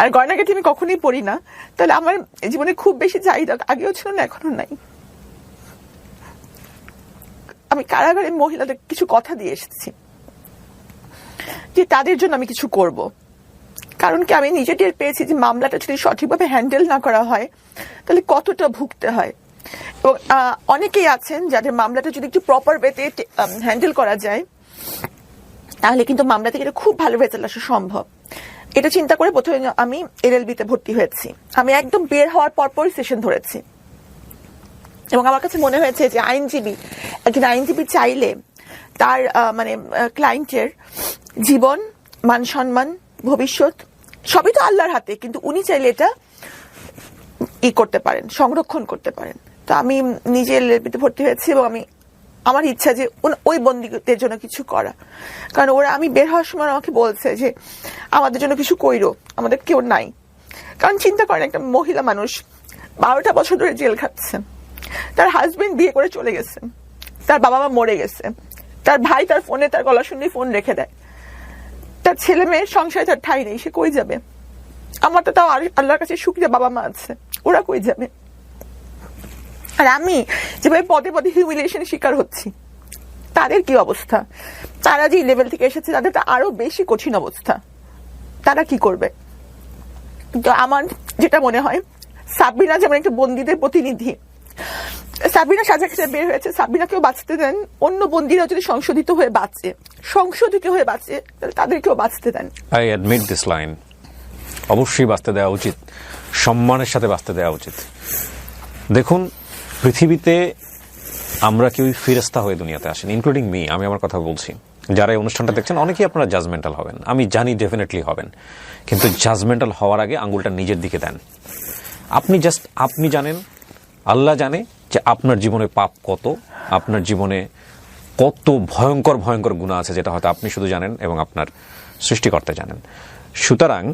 [SPEAKER 2] আর গয়নাগাটি আমি কখনোই পড়ি না, তাহলে আমার জীবনে খুব বেশি চাহিদা আগেও ছিল না, এখনো নাই। আমি কারাগারে মহিলাদের কিছু কথা দিয়ে এসেছি যে তাদের জন্য আমি কিছু করব। কারণ কি, আমি নিজে টের পেয়েছি যে মামলাটা যদি সঠিকভাবে হ্যান্ডেল না করা হয় তাহলে কতটা ভুগতে হয়। এবং অনেকেই আছেন যাদের মামলাটা যদি একটু প্রপার ওয়েতে হ্যান্ডেল করা যায় তাহলে কিন্তু মামলা থেকে খুব ভালো রেজাল্ট আসা সম্ভব। এটা চিন্তা করে প্রথমে আমি এলএলবি-তে ভর্তি হয়েছি। আমি একদম বের হওয়ার পরপরই সেশন ধরেছি, এবং আমার কাছে মনে হয়েছে যে একজন আইনজীবী চাইলে তার মানে ক্লায়েন্টের জীবন, মান সম্মান, ভবিষ্যৎ সবই তো আল্লাহর হাতে, কিন্তু উনি চাইলে এটা করতে পারেন, সংরক্ষণ করতে পারেন। তো আমি নিজে এলএলবি-তে ভর্তি হয়েছি, এবং আমার ইচ্ছা যে ওই বন্দীদের জন্য কিছু করা। কারণ আমি বের হওয়ার সময় আমাকে বলছে যে আমাদের জন্য কিছু কইরো, আমাদের কেউ নাই। কারণ চিন্তা করেন, একটা মহিলা মানুষ 12টা বছর ধরে জেল খাচ্ছে, তার হাজবেন্ড বিয়ে করে চলে গেছে, তার বাবা মা মরে গেছে, তার ভাই তার ফোনে তার গলা শুনলেই ফোন রেখে দেয়, তার ছেলে মেয়ের সংসারে তার ঠাঁই নেই, সে কই যাবে? আমার তো তাও আল্লাহর কাছে শুকরিয়া বাবা মা আছে, ওরা কই যাবে? আর আমি যেভাবে পদে পদে হিউমিলিয়েশন শিকার হচ্ছি, তাদের কি অবস্থা? তারা যে লেভেল থেকে এসেছে তাদের তো আরো বেশি কঠিন অবস্থা, তারা কি করবে? তো আমার যেটা মনে হয়, সাবরিনা যেমন একটা বন্দীদের প্রতিনিধি, সাবরিনা সাজা খেতে বের হয়েছে, সাবরিনাকেও বাঁচতে দেন। অন্য বন্দীরা যদি সংশোধিত হয়ে বাঁচে তাহলে তাদেরকেও বাঁচতে দেন।
[SPEAKER 1] I admit this line. অবশ্যই বাঁচতে দেওয়া উচিত, সম্মানের সাথে বাঁচতে দেওয়া উচিত। দেখুন, পৃথিবীতে আমরা কেউই ফেরেশতা হয়ে দুনিয়াতে আসেন, ইনক্লুডিং মি। আমি আমার কথা বলছি, যারা এই অনুষ্ঠানটা দেখছেন অনেকেই আপনারা জাজমেন্টাল হবেন, আমি জানি ডেফিনেটলি হবেন, কিন্তু জাজমেন্টাল হওয়ার আগে আঙ্গুলটা নিজের দিকে দেন। আপনি জানেন, আল্লাহ জানে যে আপনার জীবনে পাপ কত, আপনার জীবনে কত ভয়ঙ্কর ভয়ঙ্কর গুনাহ আছে, যেটা হয়তো আপনি শুধু জানেন এবং আপনার সৃষ্টিকর্তা জানেন। সুতরাং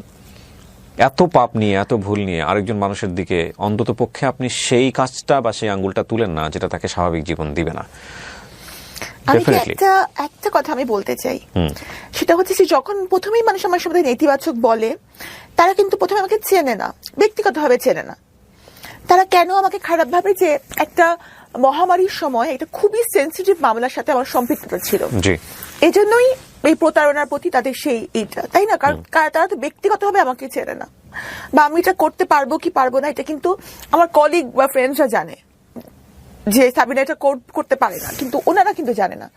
[SPEAKER 1] এত পাপ নিয়ে, এত ভুল নিয়ে আরেকজন মানুষের দিকে অন্তত পক্ষে আপনি সেই কাজটা বা সেই আঙ্গুলটা তুলেন না যেটা তাকে স্বাভাবিক জীবন দিবে না।
[SPEAKER 2] একটা কথা আমি বলতে চাই, সেটা হচ্ছে যে যখন প্রথমেই মানুষ আমার সাথে নেতিবাচক বলে, তারা কিন্তু প্রথমে আমাকে চেনে না, ব্যক্তিগতভাবে চেনে না। তারা কেন আমাকে খারাপ ভাবে যে একটা মহামারীর সময় এটা খুবই সেন্সিটিভ মামলার সাথে আমার সম্পৃক্ততা ছিল,
[SPEAKER 1] এই
[SPEAKER 2] জন্যই এই প্রতারণার প্রতি তাদের সেই এইটা, তাই না? কারণ তারা তো ব্যক্তিগতভাবে আমাকে চেনে না, বা আমি এটা করতে পারবো কি পারবো না এটা কিন্তু আমার কলিগ বা ফ্রেন্ডসরা জানে যে সাবিনা এটা করতে পারে না, কিন্তু ওনারা কিন্তু জানে না।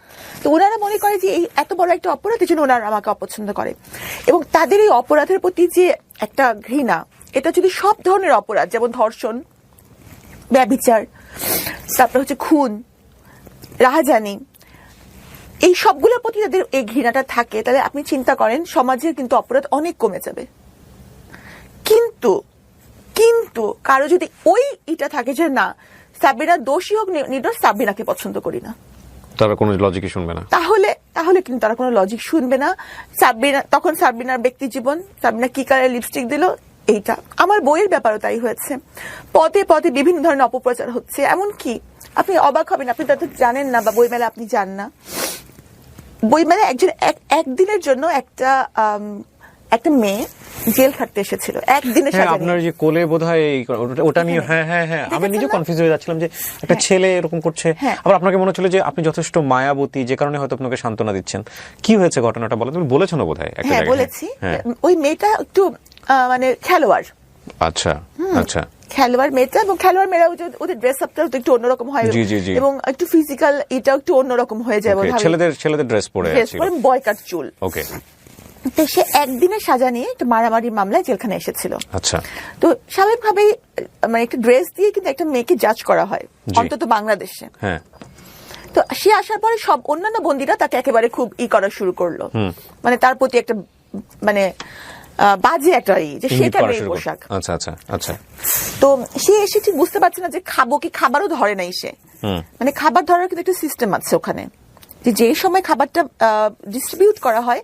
[SPEAKER 2] তো ওনারা মনে করে যে এই এত বড় একটা অপরাধের জন্য ওনারা আমাকে অপছন্দ করে, এবং তাদের এই অপরাধের প্রতি যে একটা ঘৃণা, এটা যদি সব ধরনের অপরাধ, যেমন ধর্ষণ, ব্যভিচার, তারপর হচ্ছে খুন, রাহাজানি, এই সবগুলোর প্রতি তাদের এই ঘৃণাটা থাকে, তাহলে আপনি চিন্তা করেন সমাজের কিন্তু অপরাধ অনেক কমে যাবে। কিন্তু কিন্তু কারো যদি ওই এটা থাকে যে না, সাবিনা দোষী হোক নির্দোষ, সাবিনাকে পছন্দ করি না,
[SPEAKER 1] তারা কোনো লজিকই শুনবে না,
[SPEAKER 2] তাহলে কিন্তু তারা কোনো লজিক শুনবে না। সাবিনা তখন সাবিনার ব্যক্তি জীবন, সাবিনা কি কালার লিপস্টিক দিল, এইটা। আমার বইয়ের ব্যাপারও তাই হয়েছে, পদে পদে বিভিন্ন ধরনের অপপ্রচার হচ্ছে। এমনকি আপনি অবাক হবেন, আপনি তো জানেন না, বা বইমেলা আপনি যান না, বইমেলা একদিনের জন্য একটা মেয়ে জেল খাটতে এসেছিল একদিনের সাজা।
[SPEAKER 1] আপনার যে কোলে বোধহয় ওটা নিয়ে, হ্যাঁ আমি নিজে কনফিউজ হয়ে যাচ্ছিলাম যে একটা ছেলে এরকম করছে, আবার আপনাকে মনে হচ্ছিল যে আপনি যথেষ্ট মায়াবতী, যে কারণে হয়তো আপনাকে সান্ত্বনা দিচ্ছেন। কি হয়েছে ঘটনাটা বলো, তুমি বলেছো না বোধহয় একটা জায়গায়?
[SPEAKER 2] বলেছি। ওই মেয়েটা একটু মানে খেলোয়াড়,
[SPEAKER 1] আচ্ছা
[SPEAKER 2] খেলোয়াড় মেয়েটা, এবং খেলোয়াড় মেয়েরা ওদের ড্রেস আপটা একটু অন্যরকম হয়, এবং একটু ফিজিক্যাল এটা একটু অন্যরকম হয়ে যায়,
[SPEAKER 1] ছেলেদের ড্রেস পরে
[SPEAKER 2] বয়কাট চুল।
[SPEAKER 1] ওকে।
[SPEAKER 2] তো সে একদিনের সাজা নিয়ে একটা মারামারি মামলায় জেলখানে এসেছিল।
[SPEAKER 1] আচ্ছা।
[SPEAKER 2] তো স্বাভাবিকভাবেই মানে একটা ড্রেস দিয়ে কিন্তু একটা মেয়েকে জাজ করা হয়, অন্তত বাংলাদেশে।
[SPEAKER 1] হ্যাঁ।
[SPEAKER 2] তো সে আসার পরে সব অন্যান্য বন্দীরা তাকে একেবারে খুব করা শুরু করলো, মানে তার প্রতি একটা মানে বাজে একটা যে সেটা মেয়ে পোশাক।
[SPEAKER 1] আচ্ছা।
[SPEAKER 2] তো সে এসে ঠিক বুঝতে পারছে না যে খাবো কি, খাবারও ধরে নাই সে, মানে খাবার ধরার কিন্তু একটা সিস্টেম আছে ওখানে, যে সময় খাবারটা ডিস্ট্রিবিউট করা হয়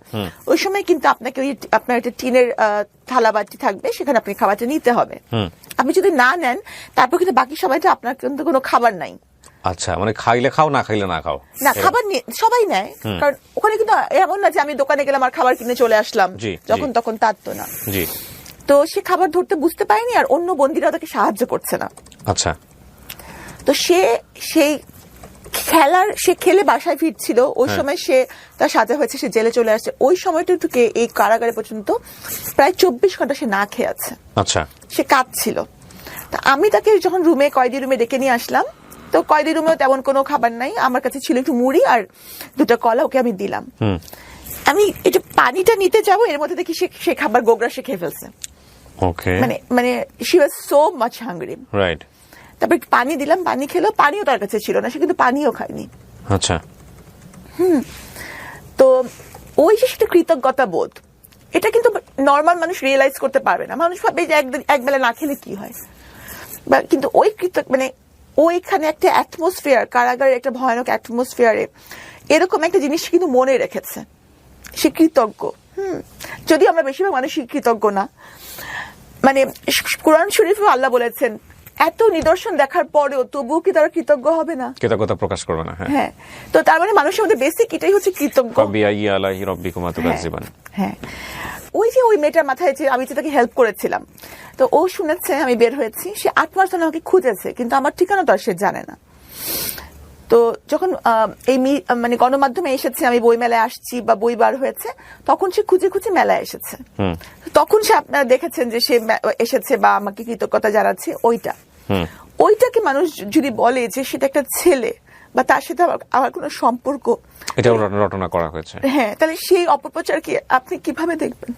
[SPEAKER 2] ওই সময় কিন্তু আপনাকে ওই আপনার একটা টিনের থালা বাটি থাকবে, সেখানে আপনি খাবারটা নিতে হবে। আপনি যদি না নেন তারপর কিন্তু বাকি সময়টা আপনার কিন্তু কোনো খাবার নাই।
[SPEAKER 1] আচ্ছা, মানে খাইলে খাও, না খাইলে না খাও।
[SPEAKER 2] না, খাবার সবাই নেয়, কারণ ওখানে কিন্তু এমন না যে আমি দোকানে গেলাম আর খাবার কিনে চলে আসলাম যখন তখন, তার তো না। তো সে খাবার ধরতে বুঝতে পারেনি, আর অন্য বন্দীরা তাকে সাহায্য করছে না।
[SPEAKER 1] আচ্ছা।
[SPEAKER 2] তো সে খেলে বাসায় ফিরছিল, ওই সময় সে তার সাজা হয়েছে, সে জেলে চলে আসছে। ওই সময়টুকুকে এই কারাগারে পর্যন্ত প্রায় 24 ঘন্টা সে না খেয়ে আছে।
[SPEAKER 1] আচ্ছা।
[SPEAKER 2] সে কাঁদছিল। তা আমি তাকে যখন কয়েদি রুমে ডেকে নিয়ে আসলাম, তো কয়েদি রুমেও তেমন কোনো খাবার নাই, আমার কাছে ছিল একটু মুড়ি আর 2টা কলা, ওকে আমি দিলাম। আমি একটু পানিটা নিতে যাবো, এর মধ্যে দেখি সে খাবার গোগরা সে খেয়ে ফেলছে। মানে she was so much hungry.
[SPEAKER 1] Right.
[SPEAKER 2] তারপর পানি দিলাম, পানি খেলো, পানিও তার কাছে ছিল না, সে কিন্তু পানিও খায়নি।
[SPEAKER 1] আচ্ছা।
[SPEAKER 2] তো ওই যে সেটা কৃতজ্ঞতা বোধ, এটা কিন্তু নর্মাল মানুষ রিয়েলাইজ করতে পারবে না। মানুষ ভাবে যে একবেলা না খেলে কি হয়, কিন্তু ওই মানে ওইখানে একটা অ্যাটমসফিয়ার, কারাগারের একটা ভয়ানক অ্যাটমসফিয়ারে এরকম একটা জিনিস কিন্তু মনে রেখেছে, সে কৃতজ্ঞ। যদি আমরা বেশিরভাগ মানুষ কৃতজ্ঞ না, মানে কোরআন শরীফে আল্লাহ বলেছেন এত নিদর্শন দেখার পরেও তবুও কি তারা কৃতজ্ঞ হবে না,
[SPEAKER 1] কৃতজ্ঞতা প্রকাশ করবে না।
[SPEAKER 2] হ্যাঁ। তো তার মানে মানুষের মধ্যে বেসিক এটাই হচ্ছে কৃতজ্ঞ। হ্যাঁ, ওই যে ওই মেয়েটার মাথায় যে আমি তাকে হেল্প করেছিলাম, তো ও শুনেছে আমি বের হয়েছি, সে 8 মাস ধরে আমাকে খুঁজেছে, কিন্তু আমার ঠিকানা তো আর সে জানে না। তো যখন এই মানে গণমাধ্যমে এসেছে আমি বই মেলায় আসছি বা বই বার হয়েছে, তখন সে খুঁজে খুঁজে মেলায় এসেছে। তখন সে আপনারা দেখেছেন যে সে এসেছে বা আমাকে কৃতজ্ঞতা জানাচ্ছে। ওইটাকে মানুষ যদি বলে যে সেটা একটা ছেলে বা তার সাথে আমার কোনো সম্পর্ক,
[SPEAKER 1] এটা রটনা করা হয়েছে,
[SPEAKER 2] হ্যাঁ, তাহলে সেই অপপ্রচারকে আপনি কিভাবে দেখবেন?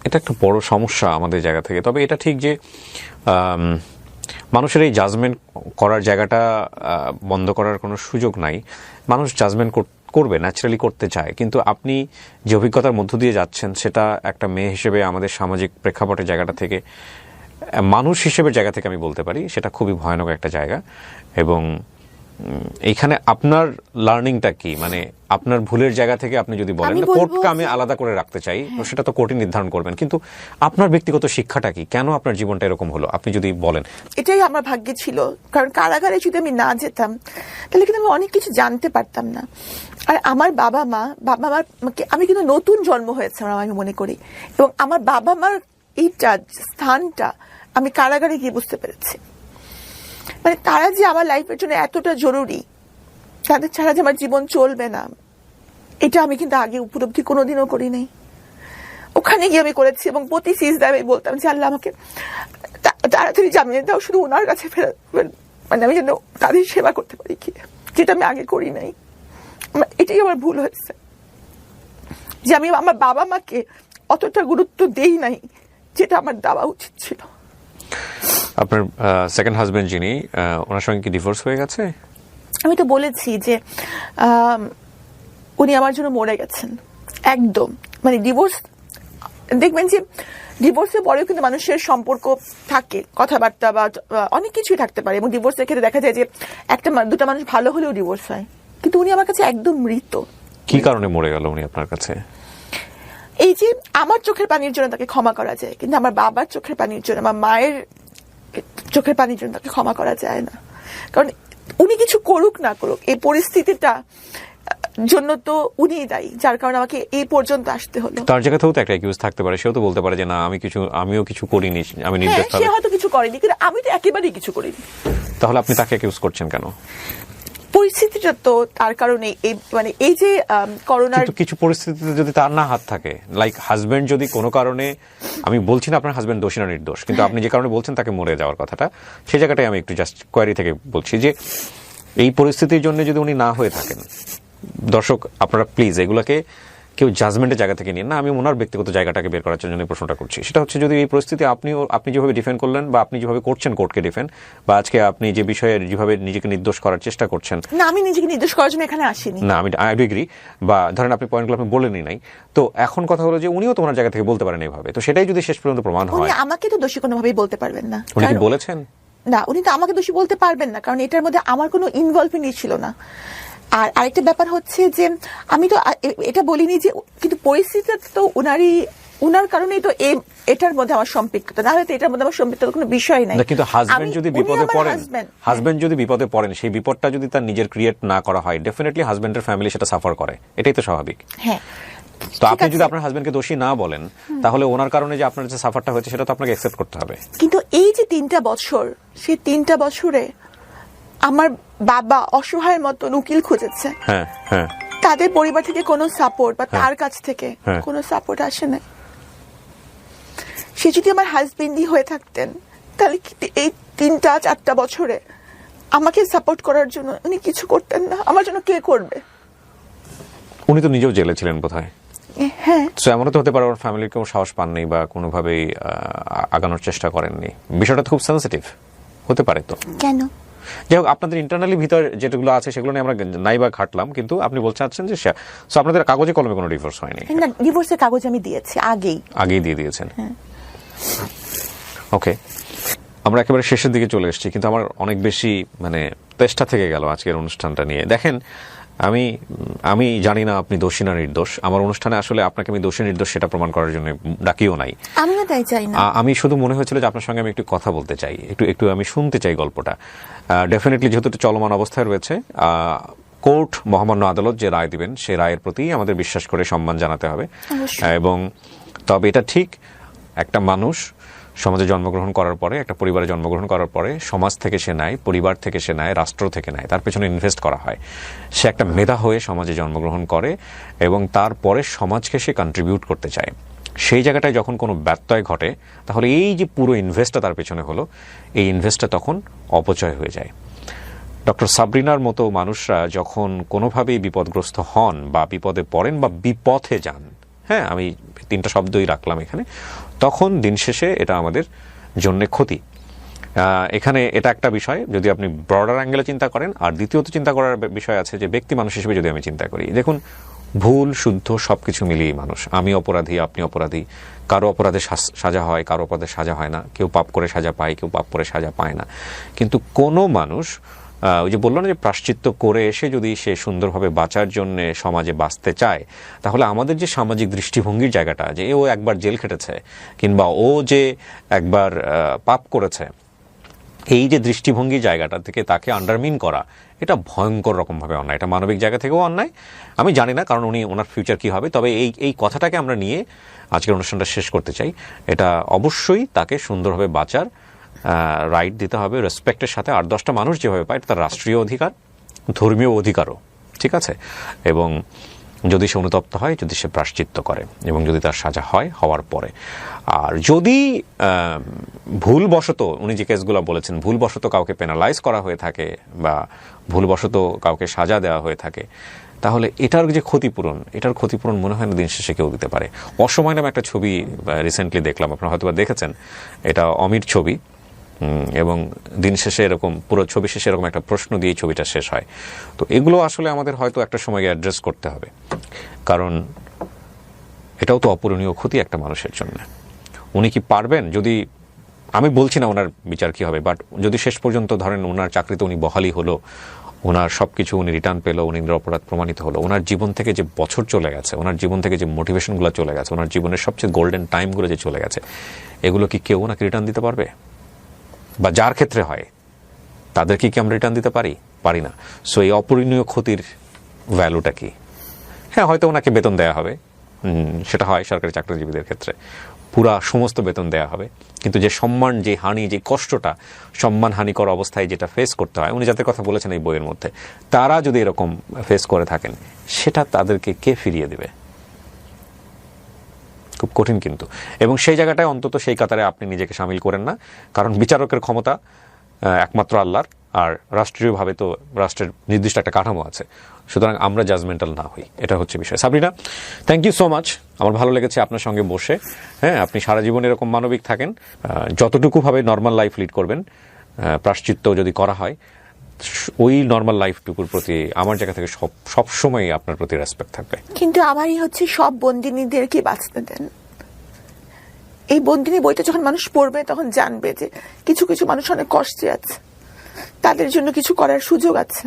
[SPEAKER 1] এটা একটা বড় সমস্যা আমাদের জায়গা থেকে। তবে এটা ঠিক যে মানুষের এই জাজমেন্ট করার জায়গাটা বন্ধ করার কোনো সুযোগ নাই। মানুষ জাজমেন্ট করবে, ন্যাচারালি করতে চায়, কিন্তু আপনি যে অভিজ্ঞতার মধ্য দিয়ে যাচ্ছেন সেটা একটা মেয়ে হিসেবে আমাদের সামাজিক প্রেক্ষাপটের জায়গাটা থেকে, মানুষ হিসেবে জায়গা থেকে আমি বলতে পারি সেটা খুবই ভয়ানক একটা জায়গা। এবং এইখানে আপনার লার্নিংটা কি, মানে আপনার ভুলের জায়গা থেকে আপনি যদি বলেন কোর্টকে আমি আলাদা করে রাখতে চাই, সেটা তো কোর্টই নির্ধারণ করবেন, কিন্তু আপনার ব্যক্তিগত শিক্ষাটা কি, কেন আপনার জীবনটা এরকম হলো, আপনি যদি বলেন।
[SPEAKER 2] এটাই আমার ভাগ্যে ছিল, কারণ কারাগারে যদি আমি না যেতাম তাহলে কিন্তু আমি অনেক কিছু জানতে পারতাম না। আর আমার বাবা মার আমি কিন্তু নতুন জন্ম হয়েছে আমি মনে করি, এবং আমার বাবা মার এইটা স্থানটা আমি কারাগারে গিয়ে বুঝতে পেরেছি, মানে তারা যে আমার লাইফের জন্য এতটা জরুরি, তাদের ছাড়া যে আমার জীবন চলবে না, এটা আমি কিন্তু আগে উপলব্ধি কোনোদিনও করি নাই। ওখানে গিয়ে আমি করেছি, এবং প্রতি সিজদায় আমি বলতাম যে আল্লাহ আমাকে তাড়াতাড়ি জামিয়ে দাও, শুধু ওনার কাছে ফেরত, মানে আমি যেন তাদের সেবা করতে পারি, কি যেটা আমি আগে করি নাই। এটাই আমার ভুল হয়েছে, যে আমি আমার বাবা মাকে অতটা গুরুত্ব দেই নাই যেটা আমার দেওয়া উচিত ছিল।
[SPEAKER 1] আপনার সেকেন্ড হাজবেন্ড যিনি, ওনার সঙ্গে কি ডিভোর্স হয়ে গেছে?
[SPEAKER 2] আমি তো বলেছি যে উনি আমার জন্য মরে গেছেন একদম। মানে ডিভোর্স, দেখবেন যে ডিভোর্সের পরেও কিন্তু মানুষের সম্পর্ক থাকে, কথাবার্তা বা অনেক কিছুই থাকতে পারে, এবং ডিভোর্সের ক্ষেত্রে দেখা যায় যে দুটা মানুষ ভালো হলেও ডিভোর্স হয়, কিন্তু উনি আমার কাছে একদম মৃত।
[SPEAKER 1] কি কারণে মরে গেল উনি আপনার কাছে?
[SPEAKER 2] এই যে আমার চোখের পানির জন্য তাকে ক্ষমা করা যায়, কিন্তু আমার বাবার চোখের পানির জন্য, আমার মায়ের চোখের পানির জন্য তাকে ক্ষমা করা যায় না। কারণ উনি কিছু করুক না করুক, এই পরিস্থিতিটা জন্য তো উনিই দায়ী, যার কারণে আমাকে এই পর্যন্ত আসতে হলো।
[SPEAKER 1] তার জায়গাতেও তো একটা অ্যাকিউজ থাকতে পারে, সেও তো বলতে পারে যে না আমিও কিছু করিনি, আমি নির্দোষভাবে।
[SPEAKER 2] সে হয়তো কিছু করেনি, কিন্তু আমি তো একেবারেই কিছু করিনি।
[SPEAKER 1] তাহলে আপনি তাকে অ্যাকিউজ করছেন কেন?
[SPEAKER 2] পরিস্থিতিটা তো তার কারণে, মানে এই যে করোনার
[SPEAKER 1] কিছু পরিস্থিতিতে যদি তার না হাত থাকে, লাইক হাজবেন্ড যদি কোনো কারণে, আমি বলছি না আপনার হাজবেন্ড দোষী না নির্দোষ, কিন্তু আপনি যে কারণে বলছেন তাকে মরে যাওয়ার কথাটা, সেই জায়গাটাই আমি একটু জাস্ট কোয়ারি থেকে বলছি যে এই পরিস্থিতির জন্য যদি উনি না হয়ে থাকেন, দর্শক আপনারা প্লিজ এগুলোকে কেউ জাজমেন্টের জায়গা থেকে নিন না, আমি ওনার ব্যক্তিগত জায়গাটাকে বের করার জন্য প্রশ্নটা করছি। সেটা হচ্ছে যদি এই পরিস্থিতি আপনি যেভাবে ডিফেন্ড করলেন, বা আপনি যেভাবে করছেন কোর্টকে ডিফেন্ড, বা আজকে আপনি যে বিষয়ে যেভাবে নিজেকে নির্দোষ করার চেষ্টা করছেন,
[SPEAKER 2] না আমি নিজেকে নির্দোষ করার জন্য এখানে আসিনি,
[SPEAKER 1] না আমি আই এগ্রি, বা ধরেন আপনি পয়েন্টগুলো আপনি বলেনই নাই, তো এখন কথা হলো যে উনিও তো ওনার জায়গা থেকে বলতে পারেন এইভাবে, তো সেটাই যদি শেষ পর্যন্ত প্রমাণ হয়।
[SPEAKER 2] উনি আমাকে তো দোষী কোনোভাবেই বলতে পারবেন না।
[SPEAKER 1] উনি কি বলেছেন?
[SPEAKER 2] না, উনি তো আমাকে দোষী বলতে পারবেন না, কারণ এটার মধ্যে আমার কোনো ইনভলভমেন্ট ছিল না। আর আরেকটা ব্যাপার হচ্ছে যে আমি তো এটা বলিনি যে, কিন্তু পরিস্থিতিটা তো উনার কারণেই তো এটার মধ্যে আমার সম্পৃক্ততা, না হয়তো এটার মধ্যে আমার সম্পৃক্ততার কোনো বিষয় নাই।
[SPEAKER 1] কিন্তু হাজবেন্ড যদি বিপদে পড়েন, সেই বিপদটা যদি তার নিজের ক্রিয়েট না করা হয়, ডেফিনেটলি হাজবেন্ডের ফ্যামিলি সেটা সাফার করে, এটাই তো স্বাভাবিক।
[SPEAKER 2] হ্যাঁ,
[SPEAKER 1] তো আপনি যদি আপনার হাজবেন্ডকে দোষী না বলেন, তাহলে ওনার কারণে যে আপনার যে সাফারটা হয়েছে সেটা তো আপনাকে অ্যাকসেপ্ট করতে হবে।
[SPEAKER 2] কিন্তু এই যে 3টা বছর, সেই 3টা বছরে আমার বাবা অসহায়ের মতন উকিল খুঁজেছে,
[SPEAKER 1] হ্যাঁ হ্যাঁ,
[SPEAKER 2] তাদের পরিবার থেকে কোনো সাপোর্ট বা তার কাছ থেকে কোনো সাপোর্ট আসে না। সে যদি আমার হাজবেন্ডই হয়ে থাকতেন, তাহলে এই 3-4টা বছরে আমাকে সাপোর্ট করার জন্য উনি কিছু করতেন না। আমার জন্য কে করবে?
[SPEAKER 1] উনি তো নিজেও জেলে ছিলেন বোধহয়।
[SPEAKER 2] হ্যাঁ,
[SPEAKER 1] তো এমনও তো হতে পারে ওর ফ্যামিলির কেউ সাহস পাননি বা কোনোভাবেই আগানোর চেষ্টা করেননি। বিষয়টা তো খুব সেন্সিটিভ হতে পারে। তো
[SPEAKER 2] কেন?
[SPEAKER 1] যাই হোক, আপনাদের ইন্টারনালি ভিতর যেগুলো আছে সেগুলো নিয়ে আমরা নাই বা ঘাটলাম, কিন্তু আপনি বলতে চাচ্ছেন যে আপনাদের কাগজে কলমে কোনো ডিভোর্স হয়নি?
[SPEAKER 2] না, ডিভোর্সের কাগজ আমি দিয়েছি আগেই দিয়ে দিয়েছেন।
[SPEAKER 1] ওকে, আমরা একেবারে শেষের দিকে চলে এসেছি, কিন্তু আমার অনেক বেশি মানে তেষ্টা থেকে গেল আজকের অনুষ্ঠানটা নিয়ে। দেখেন, আমি জানি না আপনি দোষী না নির্দোষ। আমার অনুষ্ঠানে আসলে আপনাকে আমি দোষী নির্দোষ সেটা প্রমাণ করার জন্য ডাকিও নাই।
[SPEAKER 2] আমিও তাই চাই না।
[SPEAKER 1] আমি শুধু মনে হয়েছিল যে আপনার সঙ্গে আমি একটু কথা বলতে চাই, একটু আমি শুনতে চাই গল্পটা। ডেফিনেটলি যেহেতু এটা চলমান অবস্থায় রয়েছে, কোর্ট মহামান্য আদালত যে রায় দিবেন সেই রায়ের প্রতি আমাদের বিশ্বাস করে সম্মান জানাতে হবে। এবং তবে এটা ঠিক, একটা মানুষ সমাজে জন্মগ্রহণ করার পরে, একটা পরিবারে জন্মগ্রহণ করার পরে সমাজ থেকে সে নেয়, পরিবার থেকে সে নেয়, রাষ্ট্র থেকে নেয়, তার পেছনে ইনভেস্ট করা হয়। সে একটা মেধা হয়ে সমাজে জন্মগ্রহণ করে এবং তারপরে সমাজকে সে কন্ট্রিবিউট করতে চায়। সেই জায়গাটায় যখন কোনো ব্যত্যয় ঘটে, তাহলে এই যে পুরো ইনভেস্টটা তার পেছনে হলো, এই ইনভেস্টটা তখন অপচয় হয়ে যায়। ডক্টর সাবরিনার মতো মানুষরা যখন কোনোভাবেই বিপদগ্রস্ত হন বা বিপদে পড়েন বা বিপথে যান, হ্যাঁ আমি 3টা শব্দই রাখলাম এখানে, তখন দিন শেষে এটা আমাদের জন্য ক্ষতি। এখানে এটা একটা বিষয় যদি আপনি ব্রডার অ্যাঙ্গেলে চিন্তা করেন। আর দ্বিতীয়ত চিন্তা করার বিষয় আছে যে ব্যক্তি মানুষ হিসেবে যদি আমি চিন্তা করি, দেখুন ভুল শুদ্ধ সবকিছু মিলিয়ে মানুষ, আমি অপরাধী আপনি অপরাধী, কারো অপরাধে সাজা হয়, কারো অপরাধে সাজা হয় না, কেউ পাপ করে সাজা পায়, কেউ পাপ করে সাজা পায় না। কিন্তু কোনো মানুষ ওই যে বললো না যে প্রায়শ্চিত্ত করে এসে যদি সে সুন্দরভাবে বাঁচার জন্য সমাজে বাঁচতে চায়, তাহলে আমাদের যে সামাজিক দৃষ্টিভঙ্গির জায়গাটা, যে ও একবার জেল খেটেছে কিংবা ও যে একবার পাপ করেছে, এই যে দৃষ্টিভঙ্গি জায়গাটা থেকে তাকে আন্ডারমিন করা, এটা ভয়ঙ্কর রকমভাবে অন্যায়, এটা মানবিক জায়গা থেকেও অন্যায়। আমি জানি না কারণ ওনার ফিউচার কি হবে, তবে এই কথাটাকে আমরা নিয়ে আজকের অনুষ্ঠানটা শেষ করতে চাই। এটা অবশ্যই তাকে সুন্দরভাবে বাঁচার রাইট দিতে হবে, রেসপেক্টের সাথে। 8-10টা মানুষ যেভাবে পায়, তার রাষ্ট্রীয় অধিকার, ধর্মীয় অধিকারও, ঠিক আছে। এবং যদি সে অনুতপ্ত হয়, যদি সে প্রায়শ্চিত্ত করে, এবং যদি তার সাজা হয় হওয়ার পরে। আর যদি ভুলবশত, উনি যে কেসগুলো বলেছেন, ভুলবশত কাউকে পেনালাইজ করা হয়ে থাকে বা ভুলবশত কাউকে সাজা দেওয়া হয়ে থাকে, তাহলে এটার যে ক্ষতিপূরণ, এটার ক্ষতিপূরণ মনে হয় না দিন শেষে কেউ দিতে পারে। অসময় নামে একটা ছবি রিসেন্টলি দেখলাম, আপনারা হয়তো দেখেছেন, এটা অমির ছবি, এবং দিন শেষে এরকম পুরো ছবি শেষে এরকম একটা প্রশ্ন দিয়ে ছবিটা শেষ হয়। তো এগুলো আসলে আমাদের হয়তো একটা সময় অ্যাড্রেস করতে হবে, কারণ এটাও তো অপূরণীয় ক্ষতি একটা মানুষের জন্য। উনি কি পারবেন? যদি, আমি বলছি না ওনার বিচার কি হবে, বাট যদি শেষ পর্যন্ত ধরেন ওনার চাকরিতে উনি বহালি হলো, ওনার সবকিছু উনি রিটার্ন পেলো, উনি নিরপরাধ প্রমাণিত হলো, ওনার জীবন থেকে যে বছর চলে গেছে, ওনার জীবন থেকে যে মোটিভেশনগুলো চলে গেছে, ওনার জীবনের সবচেয়ে গোল্ডেন টাইমগুলো যে চলে গেছে, এগুলো কি কেউ ওনাকে রিটার্ন দিতে পারবে? বা যার ক্ষেত্রে হয় তাদেরকে কি আমরা রিটার্ন দিতে পারি না। সো এই অপূরণীয় ক্ষতির ভ্যালুটা কি? হ্যাঁ, হয়তো ওনাকে বেতন দেওয়া হবে, সেটা হয় সরকারি চাকরিজীবীদের ক্ষেত্রে, পুরা সমস্ত বেতন দেওয়া হবে, কিন্তু যে সম্মান, যে হানি, যে কষ্টটা সম্মান হানিকর অবস্থায় যেটা ফেস করতে হয়, উনি যাদের কথা বলেছেন এই বইয়ের মধ্যে, তারা যদি এরকম ফেস করে থাকেন, সেটা তাদেরকে কে ফিরিয়ে দেবে? খুব কঠিন কিন্তু। এবং সেই জায়গাটায় অন্তত সেই কাতারে আপনি নিজেকে সামিল করেন না, কারণ বিচারকের ক্ষমতা একমাত্র আল্লাহর, আর রাষ্ট্রীয়ভাবে তো রাষ্ট্রের নির্দিষ্ট একটা কাঠামো আছে। সুতরাং আমরা জাজমেন্টাল না হই, এটা হচ্ছে বিষয়। Sabrina, thank you so much, আমার ভালো লেগেছে আপনার সঙ্গে বসে। হ্যাঁ, আপনি সারা জীবন এরকম মানবিক থাকেন, যতটুকুভাবে নর্মাল লাইফ লিড করবেন, প্রায়শ্চিত্ত যদি করা হয়, ওই নর্মাল লাইফটুকুর প্রতি আমার জায়গা থেকে সবসময় আপনার প্রতি রেসপেক্ট থাকবে।
[SPEAKER 2] কিন্তু আমারই হচ্ছে সব বন্দিনীদেরকে বাঁচতে দেন। এই বন্দিনী বইটা যখন মানুষ পড়বে, তখন জানবে যে কিছু কিছু মানুষ অনেক কষ্টে আছে, তাদের জন্য কিছু করার সুযোগ আছে।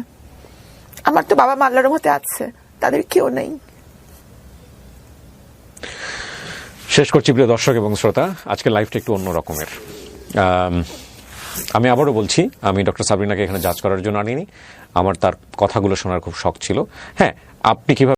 [SPEAKER 2] আমার তো বাবা মা আল্লাহর রহমতে আছে, তাদের কেউ নেই।
[SPEAKER 1] শেষ করছি প্রিয় দর্শক এবং শ্রোতা, আজকের লাইফটা একটু অন্য রকমের। আমি আবারও বলছি, আমি ডক্টর সাবরিনাকে এখানে জাজ করার জন্য আনিনি, আমার তার কথাগুলো শোনার খুব শখ ছিল। হ্যাঁ, আপনি কিভাবে